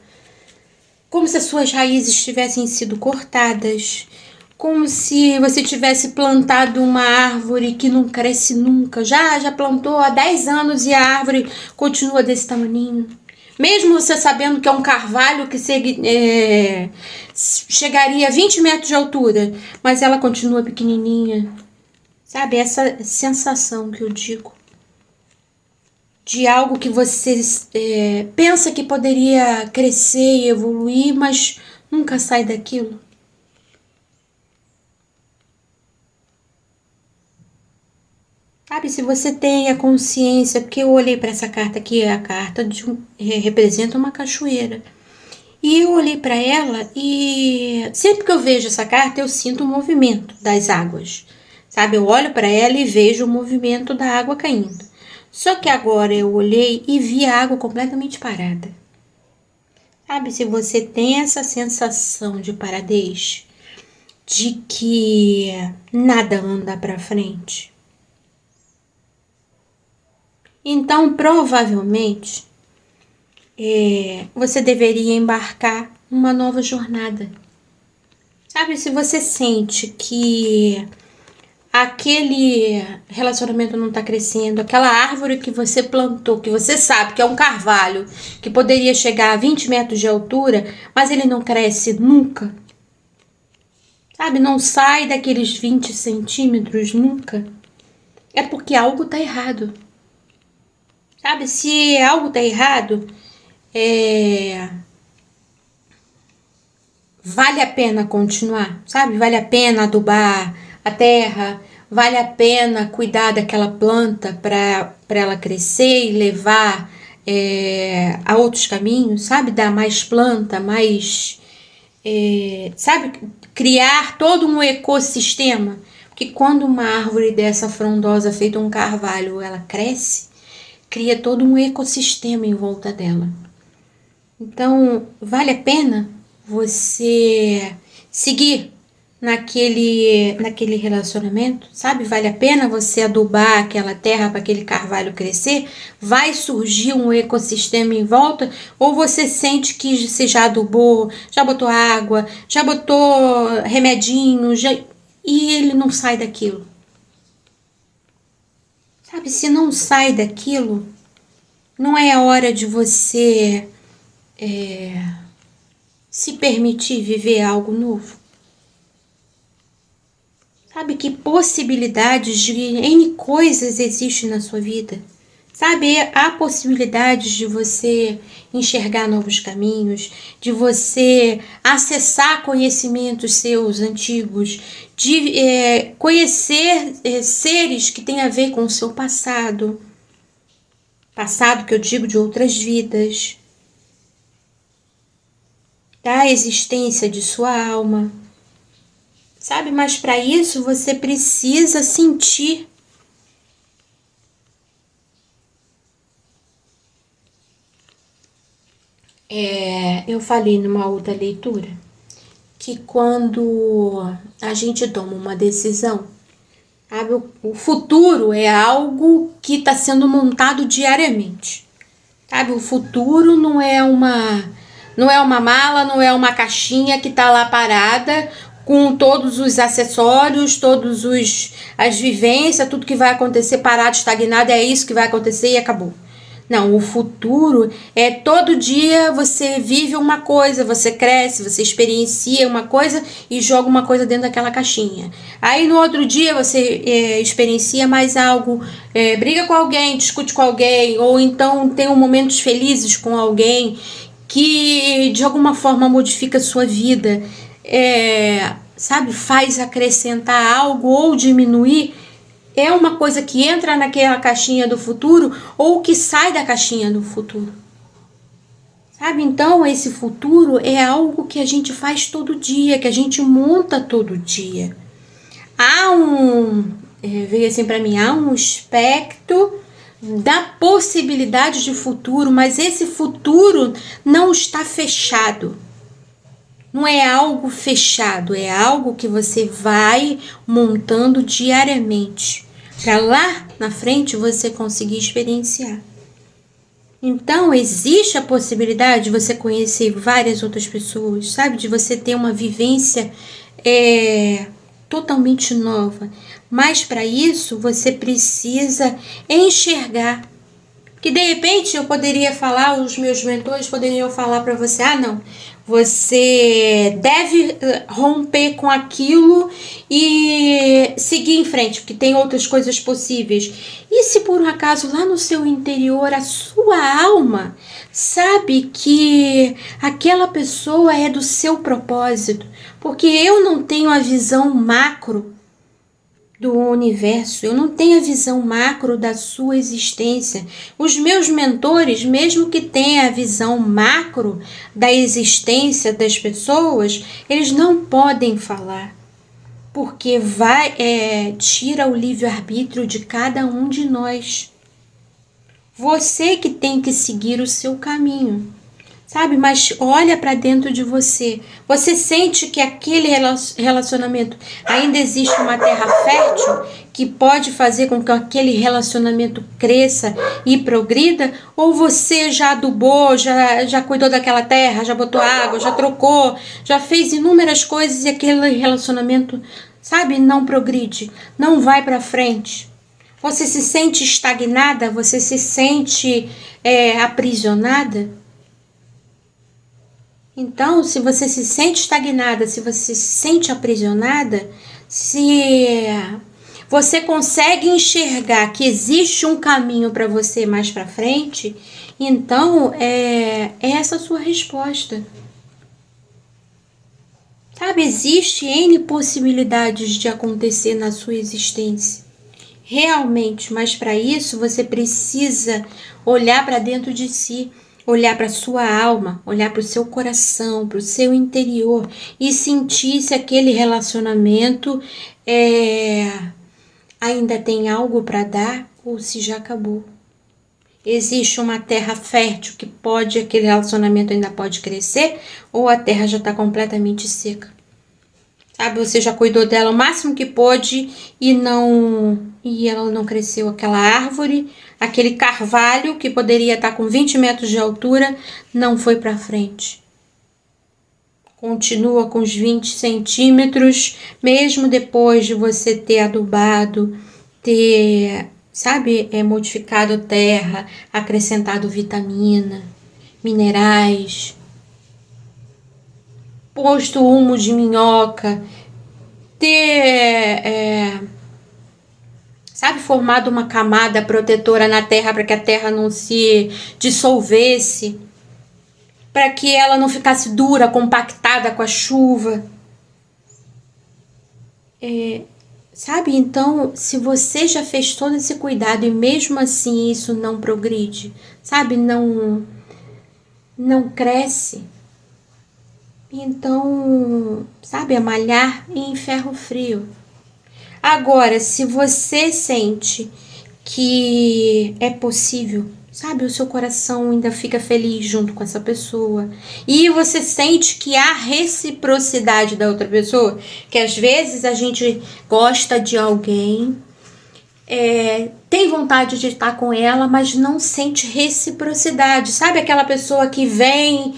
como se as suas raízes tivessem sido cortadas, como se você tivesse plantado uma árvore que não cresce nunca. Já plantou há 10 anos e a árvore continua desse tamaninho. Mesmo você sabendo que é um carvalho que chegaria a 20 metros de altura, mas ela continua pequenininha. Sabe, essa sensação que eu digo. De algo que você pensa que poderia crescer e evoluir, mas nunca sai daquilo. Sabe, se você tem a consciência, porque eu olhei para essa carta aqui, a carta representa uma cachoeira. E eu olhei para ela e sempre que eu vejo essa carta, eu sinto o movimento das águas. Sabe, eu olho para ela e vejo o movimento da água caindo. Só que agora eu olhei e vi a água completamente parada. Sabe, se você tem essa sensação de paradez, de que nada anda para frente. Então, provavelmente, você deveria embarcar numa nova jornada. Sabe, se você sente que aquele relacionamento não está crescendo, aquela árvore que você plantou, que você sabe que é um carvalho, que poderia chegar a 20 metros de altura, mas ele não cresce nunca. Sabe, não sai daqueles 20 centímetros nunca. É porque algo está errado. Sabe, se algo está errado, vale a pena continuar, sabe? Vale a pena adubar a terra, vale a pena cuidar daquela planta para ela crescer e levar a outros caminhos, sabe? Dar mais planta, mais... sabe? Criar todo um ecossistema. Porque quando uma árvore dessa frondosa, feita um carvalho, ela cresce, cria todo um ecossistema em volta dela. Então, vale a pena você seguir naquele relacionamento, sabe? Vale a pena você adubar aquela terra para aquele carvalho crescer? Vai surgir um ecossistema em volta? Ou você sente que você já adubou, já botou água, já botou remedinho, e ele não sai daquilo? Sabe, se não sai daquilo, não é a hora de você se permitir viver algo novo? Sabe que possibilidades de N coisas existem na sua vida? Sabe, há possibilidades de você enxergar novos caminhos, de você acessar conhecimentos seus antigos, de conhecer seres que têm a ver com o seu passado. Passado que eu digo de outras vidas. Da existência de sua alma. Sabe, mas para isso você precisa sentir. Eu falei numa outra leitura que quando a gente toma uma decisão, sabe, o futuro é algo que está sendo montado diariamente. Sabe, o futuro não é uma mala, não é uma caixinha que está lá parada com todos os acessórios, as vivências, tudo que vai acontecer parado, estagnado, é isso que vai acontecer e acabou. Não, o futuro é todo dia você vive uma coisa, você cresce, você experiencia uma coisa e joga uma coisa dentro daquela caixinha. Aí no outro dia você experiencia mais algo, briga com alguém, discute com alguém, ou então tem momentos felizes com alguém que de alguma forma modifica a sua vida, sabe, faz acrescentar algo ou diminuir. É uma coisa que entra naquela caixinha do futuro ou que sai da caixinha do futuro. Sabe, então esse futuro é algo que a gente faz todo dia, que a gente monta todo dia. Veio assim para mim, há um espectro da possibilidade de futuro, mas esse futuro não está fechado. Não é algo fechado, é algo que você vai montando diariamente, para lá na frente você conseguir experienciar. Então, existe a possibilidade de você conhecer várias outras pessoas, sabe? De você ter uma vivência totalmente nova. Mas, para isso, você precisa enxergar. Que, de repente, eu poderia falar, os meus mentores poderiam falar para você, não, você deve romper com aquilo e seguir em frente, porque tem outras coisas possíveis. E se por um acaso lá no seu interior a sua alma sabe que aquela pessoa é do seu propósito, porque eu não tenho a visão macro do universo, eu não tenho a visão macro da sua existência. Os meus mentores, mesmo que tenham a visão macro da existência das pessoas, eles não podem falar, porque tira o livre-arbítrio de cada um de nós. Você que tem que seguir o seu caminho. sabe? Mas olha para dentro de você. Você sente que aquele relacionamento ainda existe uma terra fértil que pode fazer com que aquele relacionamento cresça e progrida? Ou você já adubou, já cuidou daquela terra, já botou água, já trocou, já fez inúmeras coisas e aquele relacionamento, sabe, não progride, não vai para frente? Você se sente estagnada? Você se sente aprisionada? Então, se você se sente estagnada, se você se sente aprisionada, se você consegue enxergar que existe um caminho para você mais para frente, então é essa a sua resposta. Sabe, existe N possibilidades de acontecer na sua existência. Realmente, mas para isso você precisa olhar para dentro de si, olhar para sua alma, olhar para o seu coração, para o seu interior e sentir se aquele relacionamento ainda tem algo para dar ou se já acabou. Existe uma terra fértil que aquele relacionamento ainda pode crescer, ou a terra já está completamente seca. Sabe, você já cuidou dela o máximo que pôde e ela não cresceu, aquela árvore, aquele carvalho que poderia estar com 20 metros de altura, não foi para frente. Continua com os 20 centímetros, mesmo depois de você ter adubado, ter, sabe, modificado a terra, acrescentado vitamina, minerais, posto humo de minhoca, ter, sabe, formado uma camada protetora na terra para que a terra não se dissolvesse, para que ela não ficasse dura, compactada com a chuva. Sabe, então, se você já fez todo esse cuidado e mesmo assim isso não progride, sabe, não cresce, então, sabe, é malhar em ferro frio. Agora, se você sente que é possível, sabe, o seu coração ainda fica feliz junto com essa pessoa e você sente que há reciprocidade da outra pessoa, que às vezes a gente gosta de alguém, tem vontade de estar com ela, mas não sente reciprocidade. Sabe aquela pessoa que vem,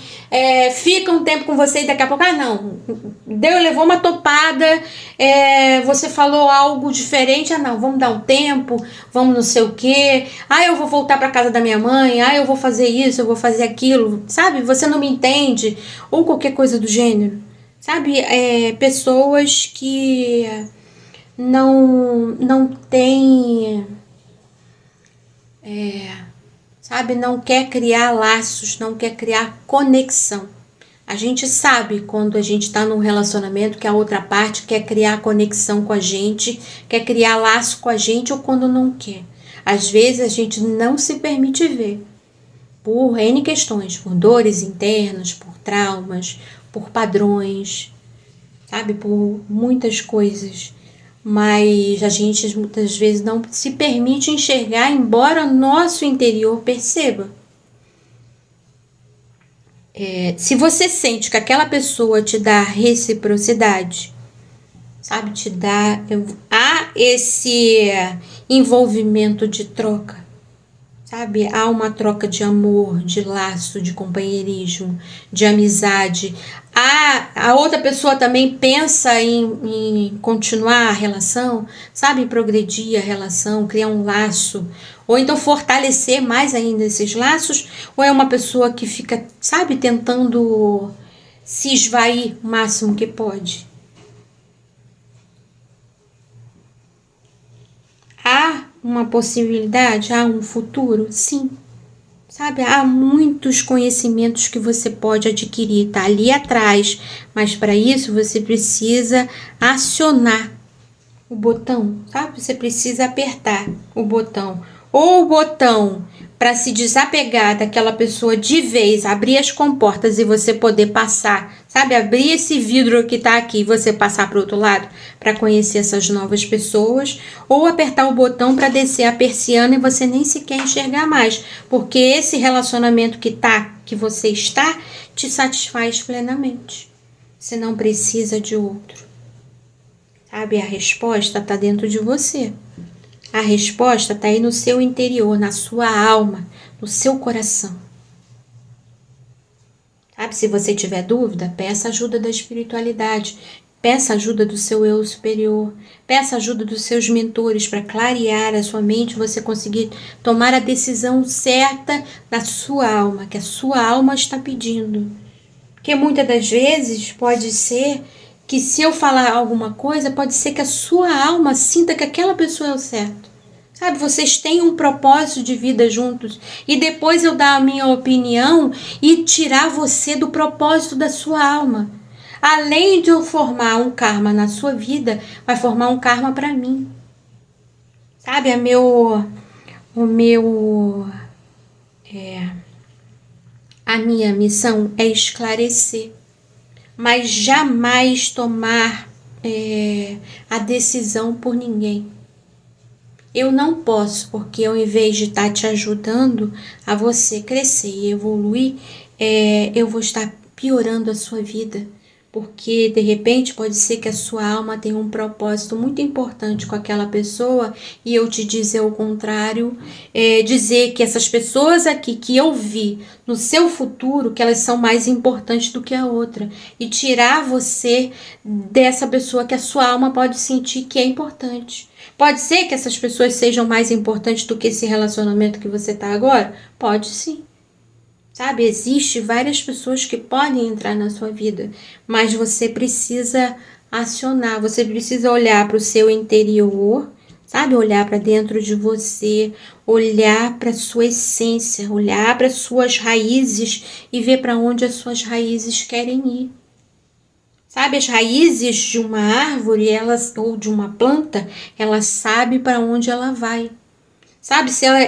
fica um tempo com você e daqui a pouco, não, levou uma topada, você falou algo diferente, não, vamos dar um tempo, vamos não sei o quê, eu vou voltar para casa da minha mãe, eu vou fazer isso, eu vou fazer aquilo, sabe, você não me entende, ou qualquer coisa do gênero, sabe, pessoas que não tem, sabe, não quer criar laços, não quer criar conexão. A gente sabe quando a gente está num relacionamento que a outra parte quer criar conexão com a gente, quer criar laço com a gente, ou quando não quer. Às vezes a gente não se permite ver, por N questões, por dores internas, por traumas, por padrões, sabe, por muitas coisas. Mas a gente muitas vezes não se permite enxergar, embora nosso interior perceba. Se você sente que aquela pessoa te dá reciprocidade, sabe, há esse envolvimento de troca, sabe, há uma troca de amor, de laço, de companheirismo, de amizade. A outra pessoa também pensa em continuar a relação, sabe, em progredir a relação, criar um laço, ou então fortalecer mais ainda esses laços, ou é uma pessoa que fica, sabe, tentando se esvair o máximo que pode. Há uma possibilidade, há um futuro? Sim. Sabe, há muitos conhecimentos que você pode adquirir, tá ali atrás, mas para isso você precisa acionar o botão, sabe? Você precisa apertar o botão. Ou o botão para se desapegar daquela pessoa de vez, abrir as comportas e você poder passar, sabe? Abrir esse vidro que tá aqui e você passar para o outro lado para conhecer essas novas pessoas, ou apertar o botão para descer a persiana e você nem sequer enxergar mais, porque esse relacionamento que você está, te satisfaz plenamente. Você não precisa de outro. Sabe? A resposta está dentro de você. A resposta está aí no seu interior, na sua alma, no seu coração. Sabe? Se você tiver dúvida, peça ajuda da espiritualidade. Peça ajuda do seu eu superior. Peça ajuda dos seus mentores para clarear a sua mente, você conseguir tomar a decisão certa da sua alma, que a sua alma está pedindo. Porque muitas das vezes pode ser que se eu falar alguma coisa, pode ser que a sua alma sinta que aquela pessoa é o certo. Sabe, vocês têm um propósito de vida juntos e depois eu dar a minha opinião e tirar você do propósito da sua alma. Além de eu formar um karma na sua vida, vai formar um karma para mim. Sabe, a minha missão é esclarecer, mas jamais tomar a decisão por ninguém. Eu não posso, porque ao invés de estar te ajudando a você crescer e evoluir, eu vou estar piorando a sua vida. Porque de repente pode ser que a sua alma tenha um propósito muito importante com aquela pessoa e eu te dizer o contrário, dizer que essas pessoas aqui que eu vi no seu futuro, que elas são mais importantes do que a outra e tirar você dessa pessoa que a sua alma pode sentir que é importante. Pode ser que essas pessoas sejam mais importantes do que esse relacionamento que você está agora? Pode sim. Sabe, existe várias pessoas que podem entrar na sua vida, mas você precisa acionar, você precisa olhar para o seu interior, sabe, olhar para dentro de você, olhar para a sua essência, olhar para as suas raízes e ver para onde as suas raízes querem ir. Sabe, as raízes de uma árvore, ou de uma planta, ela sabe para onde ela vai. Sabe, se ela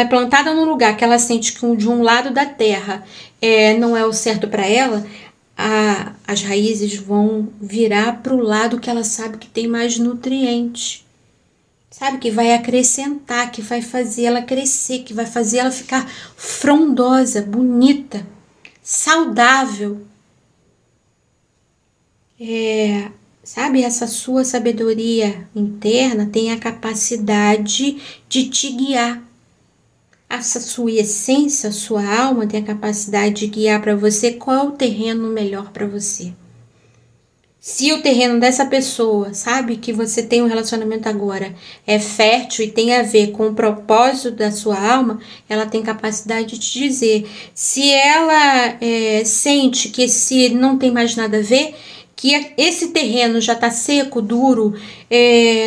é plantada num lugar que ela sente que de um lado da terra não é o certo para ela, as raízes vão virar para o lado que ela sabe que tem mais nutrientes. Sabe, que vai acrescentar, que vai fazer ela crescer, que vai fazer ela ficar frondosa, bonita, saudável. Sabe, essa sua sabedoria interna tem a capacidade de te guiar. Essa sua essência, sua alma tem a capacidade de guiar para você qual é o terreno melhor para você. Se o terreno dessa pessoa, sabe, que você tem um relacionamento agora, é fértil e tem a ver com o propósito da sua alma, ela tem capacidade de te dizer. Se ela sente que se não tem mais nada a ver, que esse terreno já está seco, duro,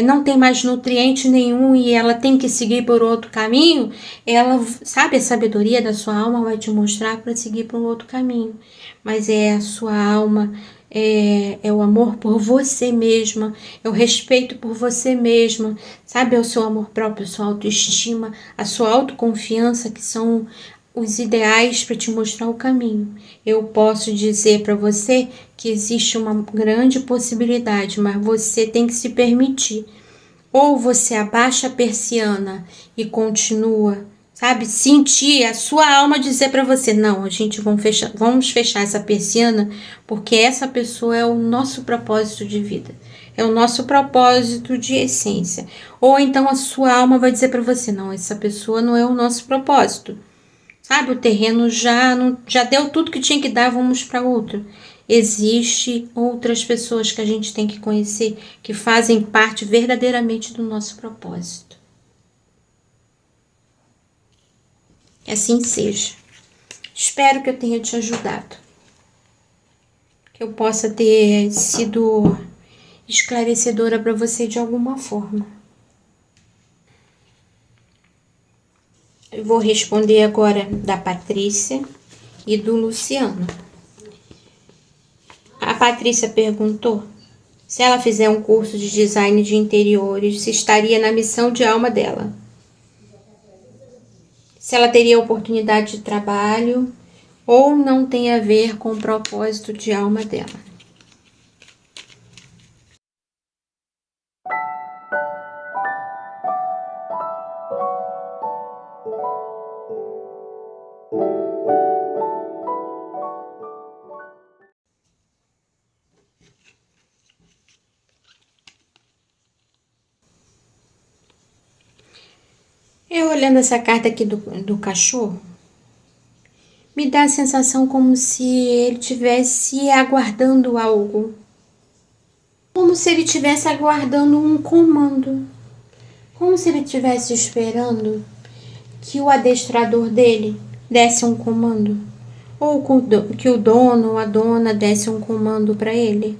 não tem mais nutriente nenhum e ela tem que seguir por outro caminho, ela, sabe, a sabedoria da sua alma vai te mostrar para seguir por um outro caminho. Mas é a sua alma, é o amor por você mesma, é o respeito por você mesma, sabe, é o seu amor próprio, a sua autoestima, a sua autoconfiança, que são os ideais para te mostrar o caminho. Eu posso dizer para você que existe uma grande possibilidade, mas você tem que se permitir. Ou você abaixa a persiana e continua, sabe, sentir a sua alma dizer para você, não, a gente vamos fechar essa persiana, porque essa pessoa é o nosso propósito de vida, é o nosso propósito de essência. Ou então a sua alma vai dizer para você, não, essa pessoa não é o nosso propósito. Sabe, o terreno já deu tudo que tinha que dar, vamos para outro. Existe outras pessoas que a gente tem que conhecer, que fazem parte verdadeiramente do nosso propósito. Que assim seja. Espero que eu tenha te ajudado. Que eu possa ter sido esclarecedora para você de alguma forma. Eu vou responder agora da Patrícia e do Luciano. A Patrícia perguntou se ela fizer um curso de design de interiores, se estaria na missão de alma dela. se ela teria oportunidade de trabalho ou não tem a ver com o propósito de alma dela. Eu olhando essa carta aqui do cachorro, me dá a sensação como se ele estivesse aguardando algo. Como se ele estivesse aguardando um comando. Como se ele estivesse esperando que o adestrador dele desse um comando. Ou que o dono ou a dona desse um comando para ele.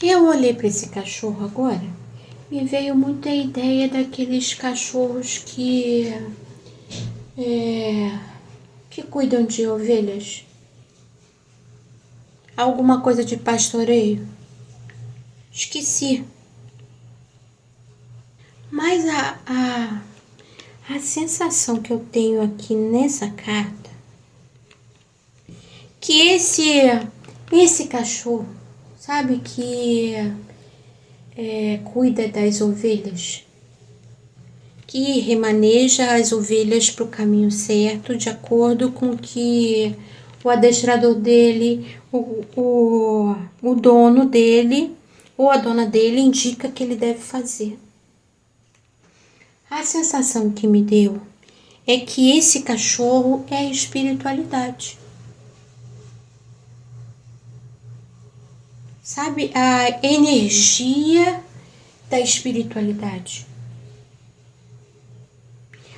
Eu olhei para esse cachorro agora, me veio muito a ideia daqueles cachorros que cuidam de ovelhas. Alguma coisa de pastoreio. Esqueci. Mas a sensação que eu tenho aqui nessa carta, que esse cachorro, sabe, que cuida das ovelhas, que remaneja as ovelhas para o caminho certo, de acordo com o que o adestrador dele, o dono dele ou a dona dele indica que ele deve fazer. A sensação que me deu é que esse cachorro é a espiritualidade. Sabe, a energia da espiritualidade.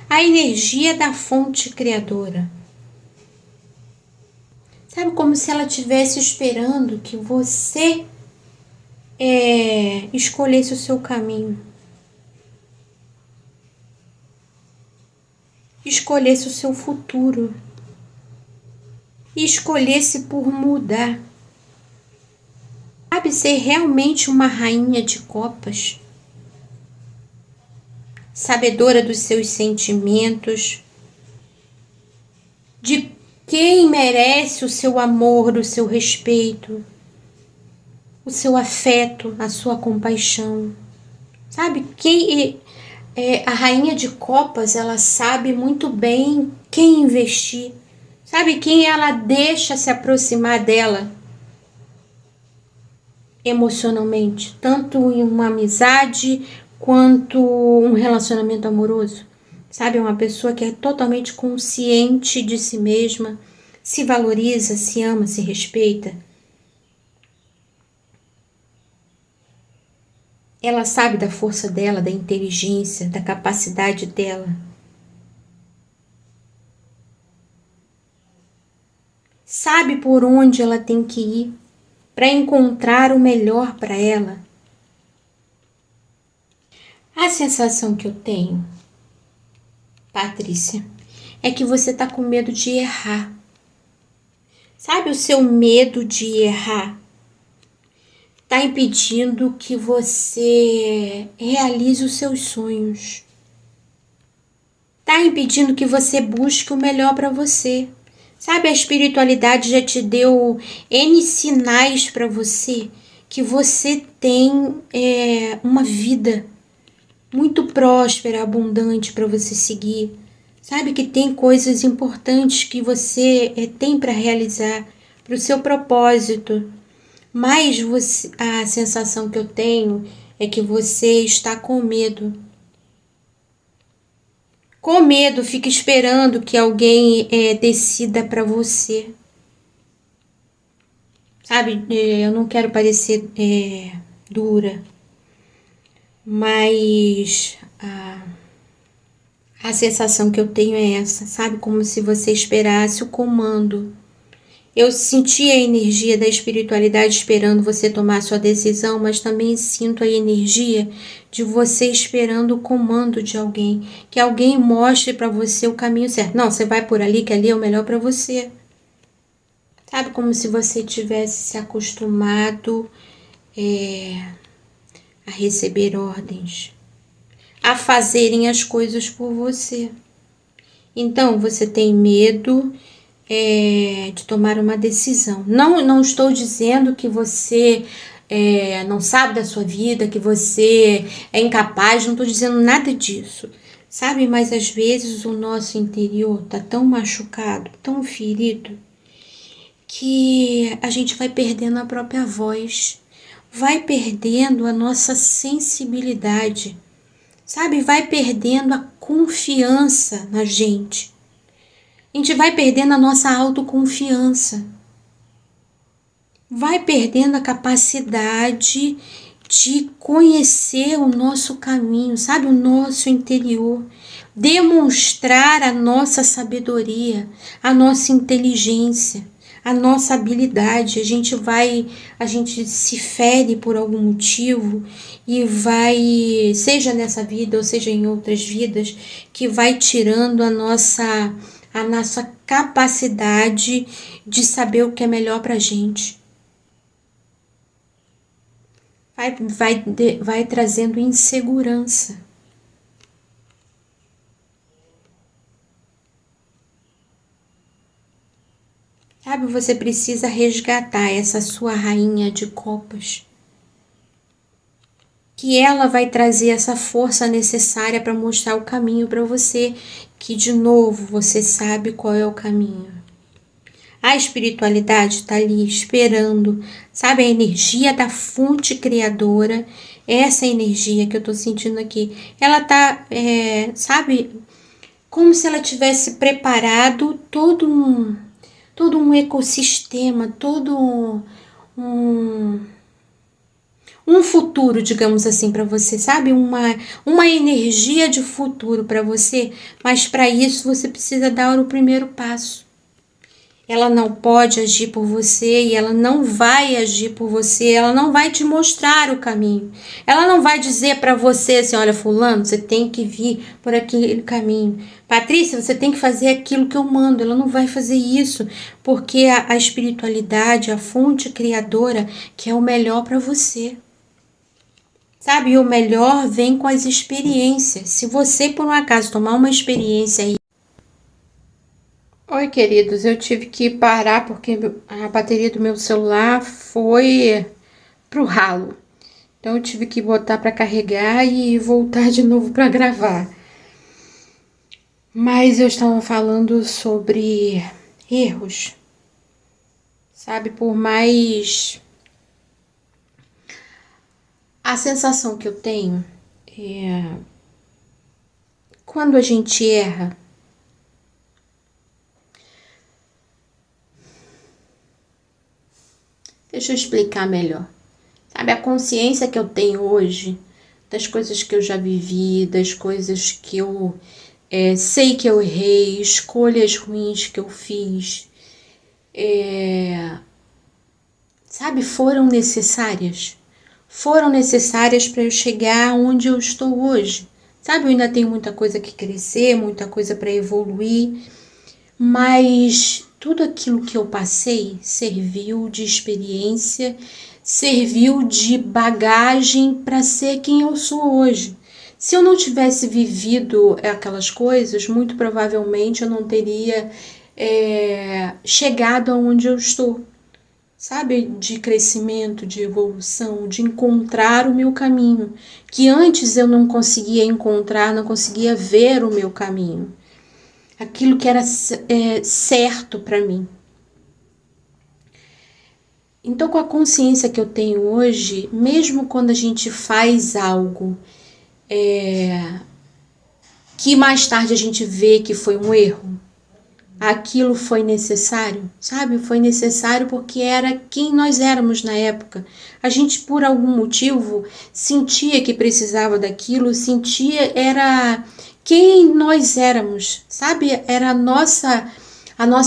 A energia da fonte criadora. Sabe, como se ela estivesse esperando que você escolhesse o seu caminho. Escolhesse o seu futuro. E escolhesse por mudar. Sabe, ser realmente uma rainha de copas. Sabedora dos seus sentimentos. De quem merece o seu amor, o seu respeito. O seu afeto, a sua compaixão. Sabe, a rainha de copas, ela sabe muito bem quem investir. Sabe, quem ela deixa se aproximar dela emocionalmente. Tanto em uma amizade, quanto um relacionamento amoroso. Sabe, uma pessoa que é totalmente consciente de si mesma, se valoriza, se ama, se respeita. Ela sabe da força dela, da inteligência, da capacidade dela. Sabe por onde ela tem que ir para encontrar o melhor para ela. A sensação que eu tenho, Patrícia, é que você está com medo de errar. Sabe, o seu medo de errar está impedindo que você realize os seus sonhos. Está impedindo que você busque o melhor para você. Sabe, a espiritualidade já te deu N sinais para você que você tem uma vida muito próspera, abundante para você seguir. Sabe, que tem coisas importantes que você tem para realizar, para o seu propósito. Mas a sensação que eu tenho é que você está com medo. Com medo, fica esperando que alguém decida para você. Sabe, eu não quero parecer dura, mas a sensação que eu tenho é essa, sabe? Como se você esperasse o comando. Eu senti a energia da espiritualidade esperando você tomar sua decisão, mas também sinto a energia de você esperando o comando de alguém. Que alguém mostre para você o caminho certo. Não, você vai por ali, que ali é o melhor para você. Sabe, como se você tivesse se acostumado a receber ordens. a fazerem as coisas por você. Então, você tem medo de tomar uma decisão. Não estou dizendo que você não sabe da sua vida, que você é incapaz, não estou dizendo nada disso. Sabe, mas às vezes o nosso interior está tão machucado, tão ferido, que a gente vai perdendo a própria voz, vai perdendo a nossa sensibilidade, sabe? Vai perdendo a confiança na gente. A gente vai perdendo a nossa autoconfiança. Vai perdendo a capacidade de conhecer o nosso caminho, sabe? O nosso interior. Demonstrar a nossa sabedoria, a nossa inteligência, a nossa habilidade. A gente se fere por algum motivo e vai, seja nessa vida ou seja em outras vidas, que vai tirando a nossa capacidade de saber o que é melhor pra gente. Vai trazendo insegurança. Sabe, você precisa resgatar essa sua rainha de copas. Que ela vai trazer essa força necessária para mostrar o caminho para você. Que, de novo, você sabe qual é o caminho. A espiritualidade está ali esperando, sabe? A energia da fonte criadora, essa energia que eu estou sentindo aqui, ela está, sabe? Como se ela tivesse preparado todo um ecossistema, todo um futuro, digamos assim, para você, sabe? Uma energia de futuro para você, mas para isso você precisa dar o primeiro passo. Ela não pode agir por você e ela não vai agir por você, ela não vai te mostrar o caminho. Ela não vai dizer para você assim, olha, fulano, você tem que vir por aquele caminho. Patrícia, você tem que fazer aquilo que eu mando. Ela não vai fazer isso, porque a espiritualidade, a fonte criadora, quer o melhor para você. Sabe, e o melhor vem com as experiências. Se você, por um acaso, tomar uma experiência aí. Oi, queridos, eu tive que parar porque a bateria do meu celular foi pro ralo. Então eu tive que botar para carregar e voltar de novo para gravar. Mas eu estava falando sobre erros. Sabe, por mais a sensação que eu tenho é quando a gente erra, deixa eu explicar melhor. Sabe, a consciência que eu tenho hoje das coisas que eu já vivi, das coisas que eu sei que eu errei, escolhas ruins que eu fiz, sabe, foram necessárias. Foram necessárias para eu chegar onde eu estou hoje. Sabe, eu ainda tenho muita coisa que crescer, muita coisa para evoluir, mas tudo aquilo que eu passei serviu de experiência, serviu de bagagem para ser quem eu sou hoje. Se eu não tivesse vivido aquelas coisas, muito provavelmente eu não teria chegado aonde eu estou. Sabe, de crescimento, de evolução, de encontrar o meu caminho, que antes eu não conseguia encontrar, não conseguia ver o meu caminho. Aquilo que era certo para mim. Então, com a consciência que eu tenho hoje, mesmo quando a gente faz algo que mais tarde a gente vê que foi um erro, aquilo foi necessário, sabe? Foi necessário porque era quem nós éramos na época. A gente, por algum motivo, sentia que precisava daquilo, sentia, era quem nós éramos, sabe? Era a nossa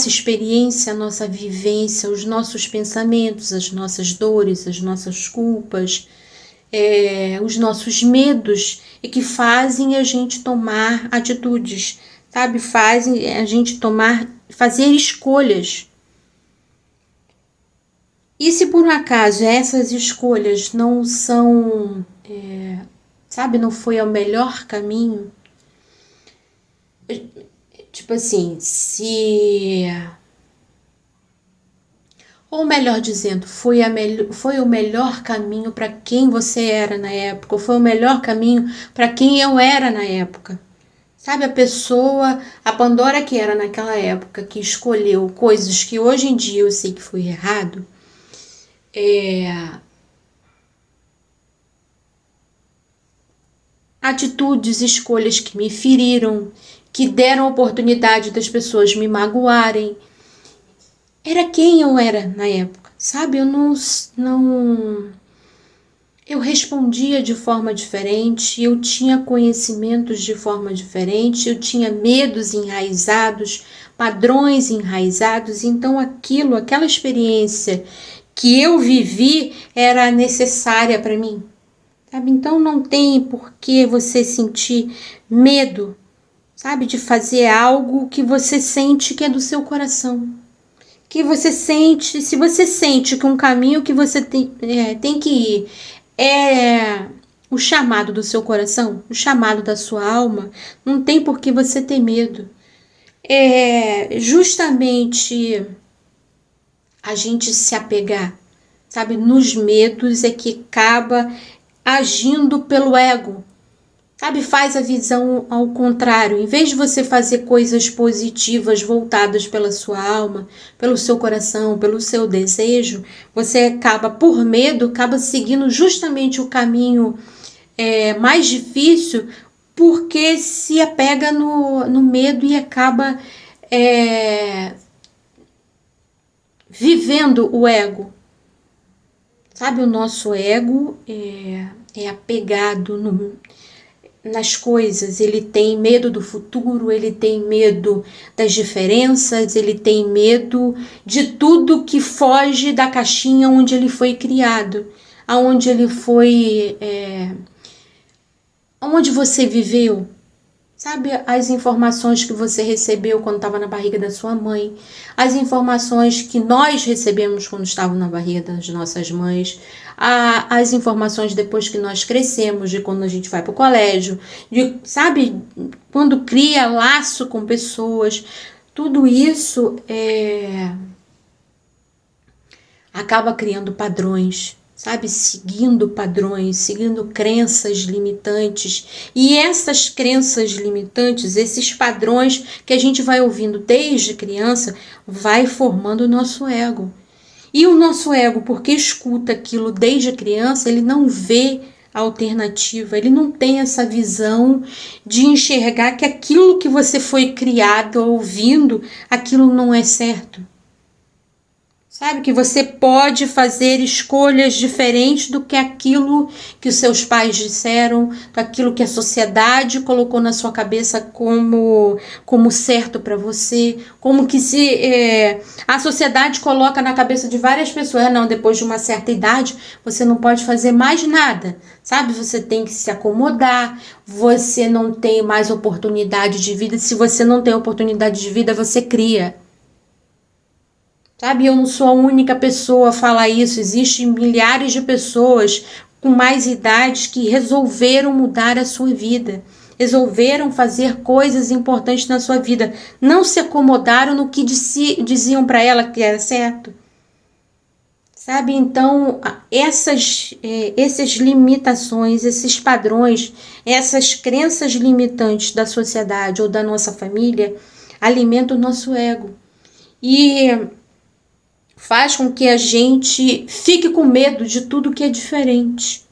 experiência, a nossa vivência, os nossos pensamentos, as nossas dores, as nossas culpas, os nossos medos e que fazem a gente tomar atitudes, sabe? Fazem a gente fazer escolhas. E se por um acaso essas escolhas não são, sabe, não foi o melhor caminho. Tipo assim, ou melhor dizendo, foi o melhor caminho para quem você era na época, ou foi o melhor caminho para quem eu era na época. Sabe, a Pandora que era naquela época, que escolheu coisas que hoje em dia eu sei que foi errado, atitudes, escolhas que me feriram, que deram a oportunidade das pessoas me magoarem. Era quem eu era na época, sabe? Eu respondia de forma diferente, eu tinha conhecimentos de forma diferente, eu tinha medos enraizados, padrões enraizados, então aquela experiência que eu vivi era necessária para mim, sabe? Então não tem por que você sentir medo, sabe, de fazer algo que você sente que é do seu coração. Que você sente, se você sente que um caminho que você tem que ir é o chamado do seu coração, o chamado da sua alma, não tem por que você ter medo. É justamente a gente se apegar, sabe, nos medos é que acaba agindo pelo ego. Sabe, faz a visão ao contrário. Em vez de você fazer coisas positivas voltadas pela sua alma, pelo seu coração, pelo seu desejo, você acaba, por medo, acaba seguindo justamente o caminho mais difícil, porque se apega no medo e acaba vivendo o ego. Sabe, o nosso ego é apegado nas coisas, ele tem medo do futuro, ele tem medo das diferenças, ele tem medo de tudo que foge da caixinha onde ele foi criado, aonde ele foi, onde você viveu. Sabe, as informações que você recebeu quando estava na barriga da sua mãe, as informações que nós recebemos quando estávamos na barriga das nossas mães, as informações depois que nós crescemos, de quando a gente vai para o colégio, sabe, quando cria laço com pessoas, tudo isso acaba criando padrões, sabe? Seguindo padrões, seguindo crenças limitantes. E essas crenças limitantes, esses padrões que a gente vai ouvindo desde criança, vai formando o nosso ego. E o nosso ego, porque escuta aquilo desde criança, ele não vê a alternativa, ele não tem essa visão de enxergar que aquilo que você foi criado ouvindo, aquilo não é certo. Sabe, que você pode fazer escolhas diferentes do que aquilo que os seus pais disseram, daquilo que a sociedade colocou na sua cabeça como certo para você, como que a sociedade coloca na cabeça de várias pessoas, não, depois de uma certa idade você não pode fazer mais nada, sabe? Você tem que se acomodar, você não tem mais oportunidade de vida, se você não tem oportunidade de vida, você cria. Sabe, eu não sou a única pessoa a falar isso. Existem milhares de pessoas com mais idades que resolveram mudar a sua vida. Resolveram fazer coisas importantes na sua vida. Não se acomodaram no que diziam para ela que era certo. Sabe, então, essas limitações, esses padrões, essas crenças limitantes da sociedade ou da nossa família alimentam o nosso ego. E faz com que a gente fique com medo de tudo que é diferente.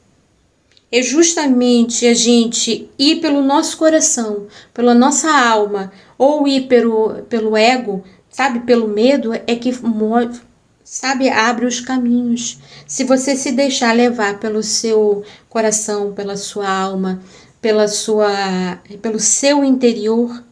É justamente a gente ir pelo nosso coração, pela nossa alma, ou ir pelo ego, sabe, pelo medo, é que move, sabe, abre os caminhos. Se você se deixar levar pelo seu coração, pela sua alma, pelo seu interior,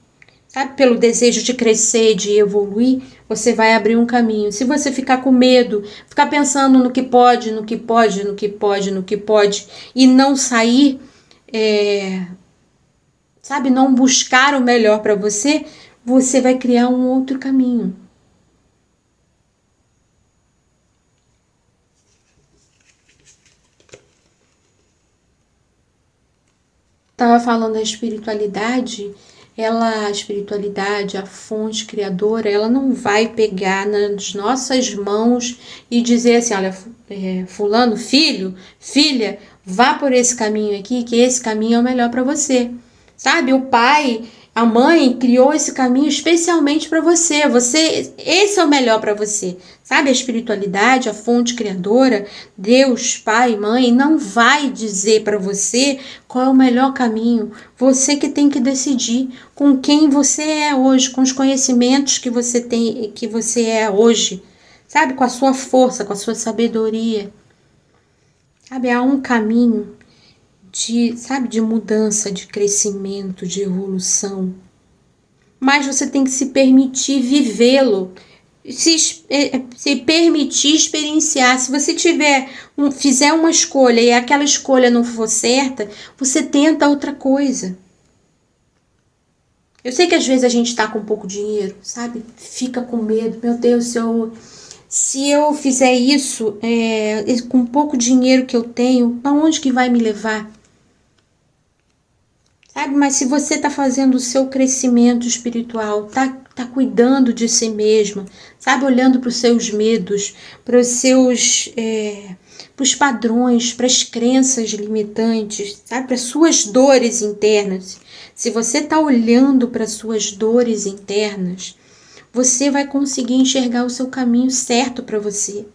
sabe, pelo desejo de crescer, de evoluir, você vai abrir um caminho. Se você ficar com medo, ficar pensando no que pode, no que pode, no que pode, no que pode, e não sair, sabe, não buscar o melhor para você, você vai criar um outro caminho. Estava falando da espiritualidade, a espiritualidade, a fonte criadora, ela não vai pegar nas nossas mãos e dizer assim, olha, fulano, filho, filha, vá por esse caminho aqui, que esse caminho é o melhor para você. Sabe, o pai, a mãe criou esse caminho especialmente para você. Esse é o melhor para você. Sabe, a espiritualidade, a fonte criadora, Deus, pai, mãe, não vai dizer para você qual é o melhor caminho. Você que tem que decidir com quem você é hoje, com os conhecimentos que você tem, que você é hoje. Sabe, com a sua força, com a sua sabedoria. Sabe, há um caminho de mudança, de crescimento, de evolução. Mas você tem que se permitir vivê-lo, se permitir experienciar. Se você fizer uma escolha e aquela escolha não for certa, você tenta outra coisa. Eu sei que às vezes a gente está com pouco dinheiro, sabe? Fica com medo. Meu Deus, se eu fizer isso com pouco dinheiro que eu tenho, aonde que vai me levar? Sabe, mas se você está fazendo o seu crescimento espiritual, tá cuidando de si mesma, sabe, olhando para os seus medos, para os seus, para os padrões, para as crenças limitantes, sabe, para as suas dores internas. Se você está olhando para as suas dores internas, você vai conseguir enxergar o seu caminho certo para você.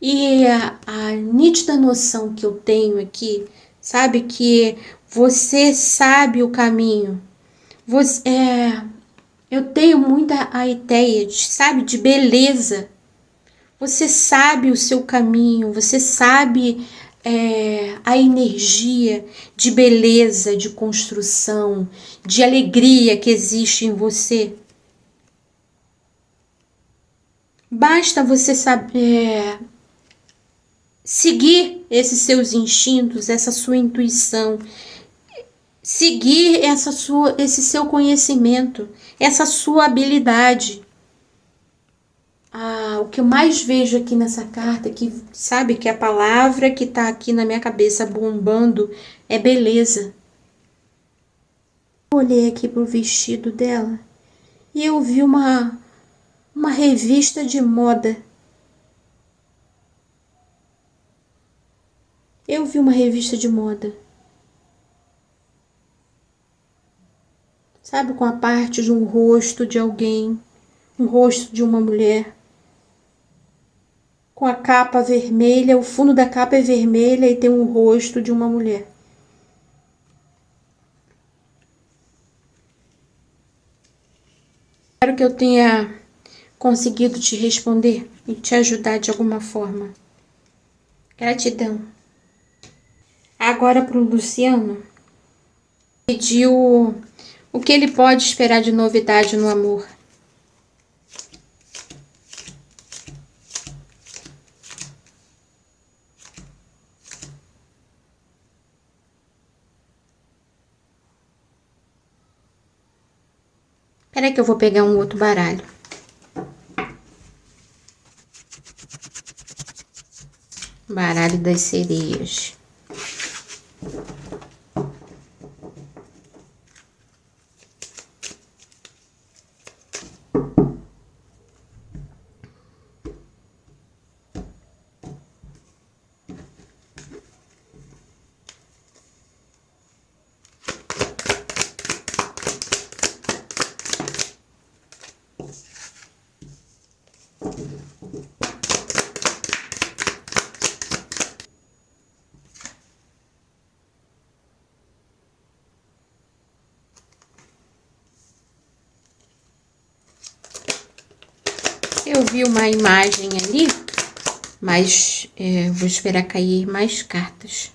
E a nítida noção que eu tenho aqui, sabe, que você sabe o caminho. Eu tenho muita a ideia, sabe, de beleza. Você sabe o seu caminho, você sabe a energia de beleza, de construção, de alegria que existe em você. Basta você saber seguir esses seus instintos, essa sua intuição, seguir esse seu conhecimento, essa sua habilidade. O que eu mais vejo aqui nessa carta, que sabe que a palavra que está aqui na minha cabeça bombando é beleza. Eu olhei aqui pro vestido dela e eu vi uma revista de moda. Eu vi uma revista de moda. Sabe, com a parte de um rosto de alguém, um rosto de uma mulher. Com a capa vermelha, o fundo da capa é vermelha e tem um rosto de uma mulher. Espero que eu tenha conseguido te responder e te ajudar de alguma forma. Gratidão. Agora para o Luciano, pediu o que ele pode esperar de novidade no amor. Espera que eu vou pegar um outro baralho. Baralho das sereias. Eu vi uma imagem ali, mas vou esperar cair mais cartas.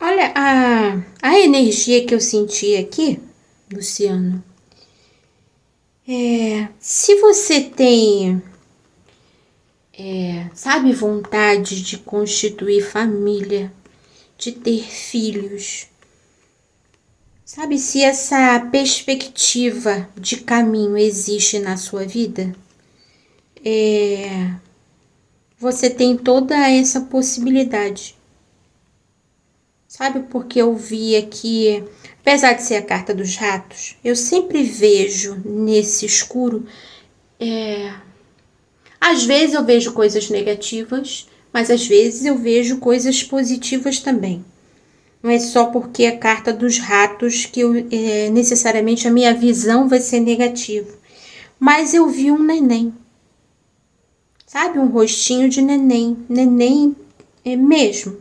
Olha, energia que eu senti aqui, Luciano, se você tem, sabe, vontade de constituir família, de ter filhos, sabe, se essa perspectiva de caminho existe na sua vida, você tem toda essa possibilidade. Sabe, porque eu vi aqui, apesar de ser a carta dos ratos, eu sempre vejo nesse escuro, às vezes eu vejo coisas negativas, mas às vezes eu vejo coisas positivas também. Não é só porque é a carta dos ratos que necessariamente a minha visão vai ser negativa. Mas eu vi um neném. Sabe, um rostinho de neném. Neném mesmo.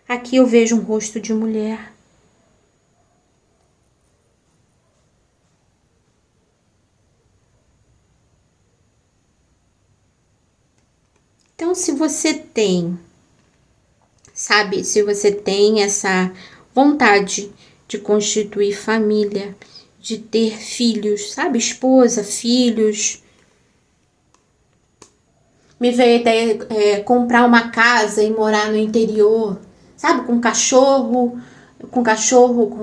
Aqui eu vejo um rosto de mulher. Então, se você tem, sabe, se você tem essa vontade de constituir família, de ter filhos, sabe, esposa, filhos, me veio a ideia comprar uma casa e morar no interior, sabe, com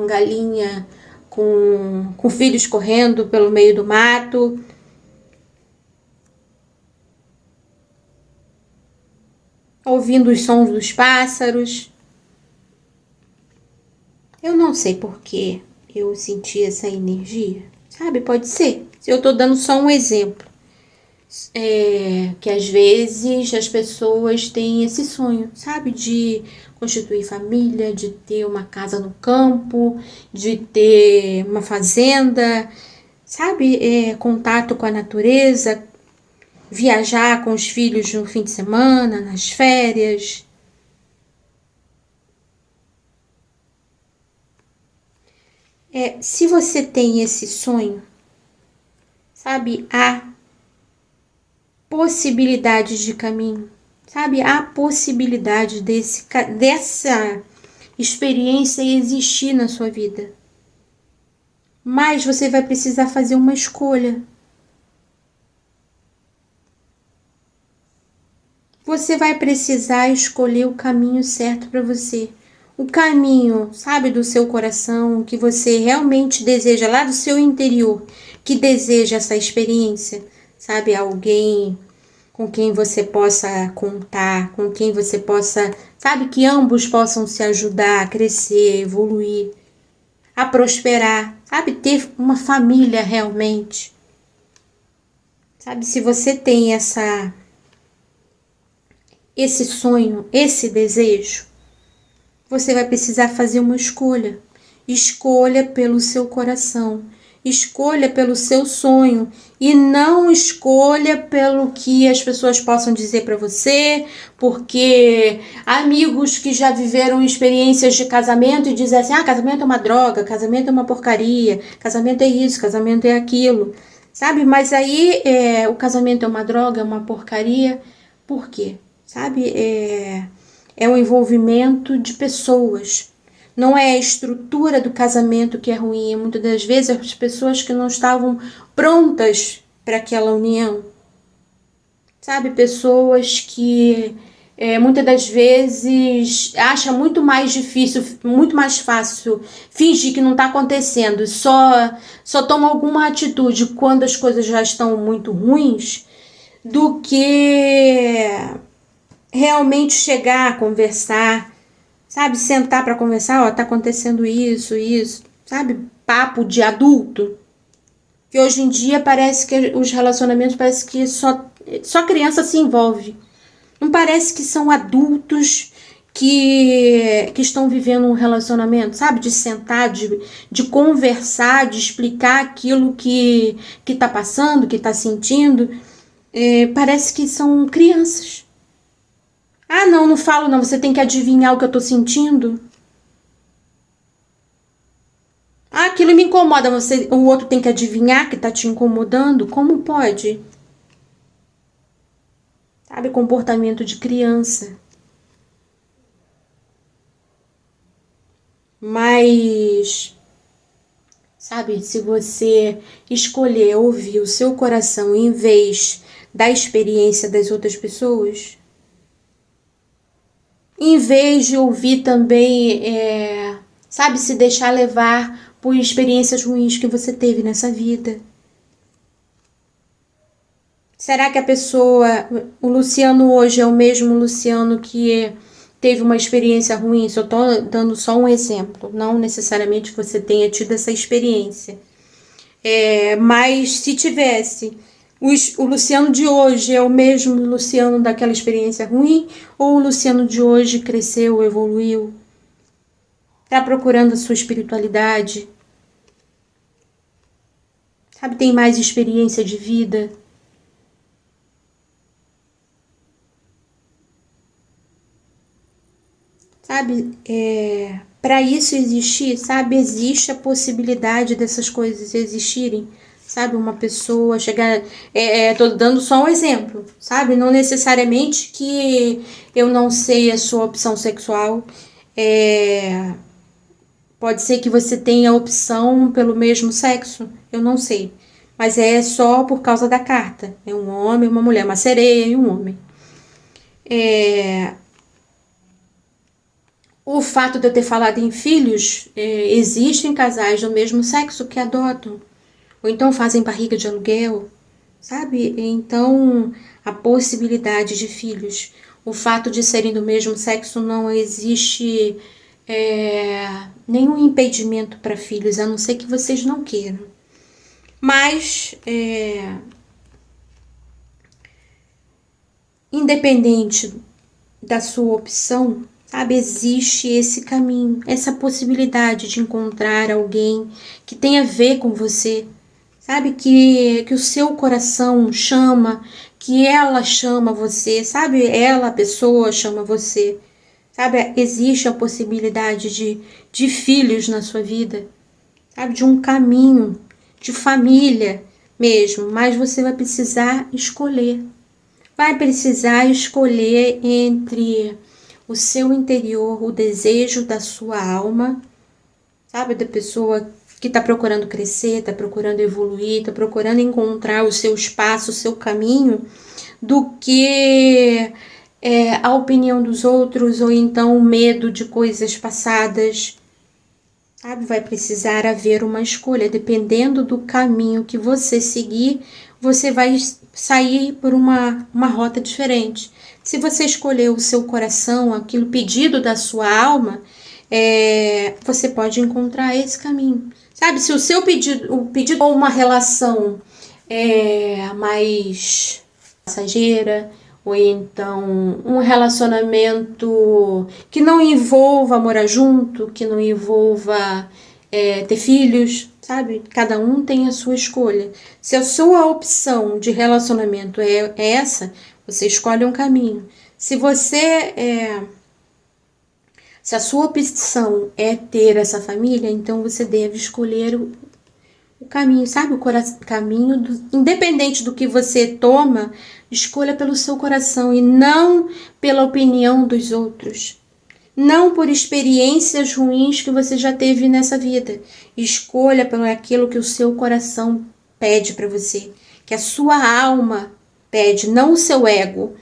galinha, com filhos correndo pelo meio do mato. Ouvindo os sons dos pássaros. Eu não sei por que eu senti essa energia, sabe? Pode ser. Eu tô dando só um exemplo. Que às vezes as pessoas têm esse sonho, sabe? De constituir família, de ter uma casa no campo, de ter uma fazenda, sabe? Contato com a natureza, viajar com os filhos no fim de semana, nas férias. Se você tem esse sonho, sabe, há possibilidades de caminho, sabe, há possibilidade dessa experiência existir na sua vida. Mas você vai precisar fazer uma escolha. Você vai precisar escolher o caminho certo para você. O caminho, sabe, do seu coração, que você realmente deseja, lá do seu interior, que deseja essa experiência, sabe, alguém com quem você possa contar, com quem você possa, sabe, que ambos possam se ajudar a crescer, evoluir, a prosperar, sabe, ter uma família realmente. Sabe, se você tem esse sonho, esse desejo, você vai precisar fazer uma escolha. Escolha pelo seu coração. Escolha pelo seu sonho e não escolha pelo que as pessoas possam dizer para você, porque amigos que já viveram experiências de casamento e dizem assim: casamento é uma droga, casamento é uma porcaria, casamento é isso, casamento é aquilo, sabe? Mas aí o casamento é uma droga, é uma porcaria, por quê? Sabe? É o envolvimento de pessoas. Não é a estrutura do casamento que é ruim, muitas das vezes as pessoas que não estavam prontas para aquela união. Sabe, pessoas que muitas das vezes acham muito mais difícil, muito mais fácil fingir que não está acontecendo, só toma alguma atitude quando as coisas já estão muito ruins, do que realmente chegar a conversar, sabe? Sentar para conversar, tá acontecendo isso, sabe? Papo de adulto. Que hoje em dia parece que os relacionamentos, parece que só criança se envolve. Não parece que são adultos que estão vivendo um relacionamento, sabe? De sentar, de conversar, de explicar aquilo que tá passando, que tá sentindo. Parece que são crianças. Não falo não, você tem que adivinhar o que eu tô sentindo. Aquilo me incomoda, o outro tem que adivinhar que tá te incomodando? Como pode? Sabe, comportamento de criança. Mas, sabe, se você escolher ouvir o seu coração em vez da experiência das outras pessoas, em vez de ouvir também, sabe, se deixar levar por experiências ruins que você teve nessa vida. Será que a pessoa, o Luciano hoje é o mesmo Luciano que teve uma experiência ruim? Só estou dando só um exemplo, não necessariamente você tenha tido essa experiência. Mas se tivesse, o Luciano de hoje é o mesmo Luciano daquela experiência ruim? Ou o Luciano de hoje cresceu, evoluiu? Está procurando a sua espiritualidade? Sabe, tem mais experiência de vida? Sabe, para isso existir, sabe, existe a possibilidade dessas coisas existirem. Sabe, uma pessoa chegar. Tô dando só um exemplo, sabe? Não necessariamente que eu não sei a sua opção sexual. Pode ser que você tenha opção pelo mesmo sexo, eu não sei. Mas é só por causa da carta. É um homem, uma mulher, uma sereia e um homem. O fato de eu ter falado em filhos, existem casais do mesmo sexo que adotam, ou então fazem barriga de aluguel, sabe? Então, a possibilidade de filhos, o fato de serem do mesmo sexo, não existe nenhum impedimento para filhos, a não ser que vocês não queiram. Mas, independente da sua opção, sabe, existe esse caminho, essa possibilidade de encontrar alguém que tenha a ver com você, sabe, que o seu coração chama, que ela chama você, sabe, ela, a pessoa, chama você, sabe, existe a possibilidade de filhos na sua vida, sabe, de um caminho, de família mesmo, mas você vai precisar escolher. Vai precisar escolher entre o seu interior, o desejo da sua alma, sabe? Da pessoa que está procurando crescer, está procurando evoluir, está procurando encontrar o seu espaço, o seu caminho, do que a opinião dos outros ou então o medo de coisas passadas. Sabe? Vai precisar haver uma escolha. Dependendo do caminho que você seguir, você vai sair por uma rota diferente. Se você escolher o seu coração, aquilo pedido da sua alma, você pode encontrar esse caminho. Sabe, se o seu pedido, o pedido ou uma relação mais passageira, ou então um relacionamento que não envolva morar junto, que não envolva ter filhos, sabe? Cada um tem a sua escolha. Se a sua opção de relacionamento é essa, você escolhe um caminho. Se a sua opção é ter essa família, então você deve escolher o caminho, sabe? O caminho, independente do que você toma, escolha pelo seu coração e não pela opinião dos outros. Não por experiências ruins que você já teve nessa vida. Escolha pelo aquilo que o seu coração pede para você, que a sua alma pede, não o seu ego.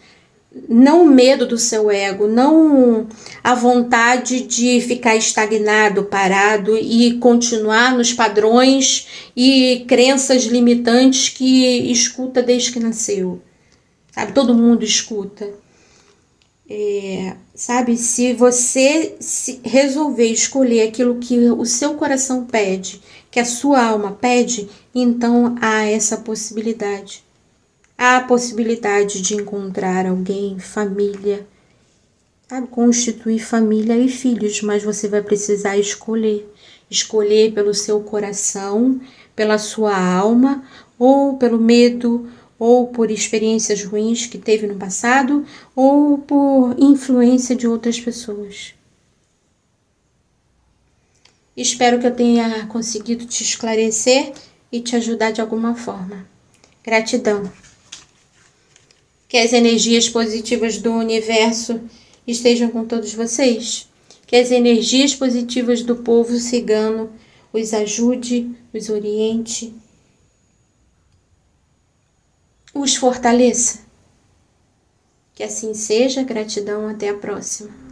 Não o medo do seu ego, não a vontade de ficar estagnado, parado e continuar nos padrões e crenças limitantes que escuta desde que nasceu. Sabe, todo mundo escuta. Sabe, se você resolver escolher aquilo que o seu coração pede, que a sua alma pede, então há essa possibilidade. Há a possibilidade de encontrar alguém, família, sabe? Constituir família e filhos, mas você vai precisar escolher. Escolher pelo seu coração, pela sua alma, ou pelo medo, ou por experiências ruins que teve no passado, ou por influência de outras pessoas. Espero que eu tenha conseguido te esclarecer e te ajudar de alguma forma. Gratidão. Que as energias positivas do universo estejam com todos vocês. Que as energias positivas do povo cigano os ajude, os oriente, os fortaleça. Que assim seja. Gratidão, até a próxima.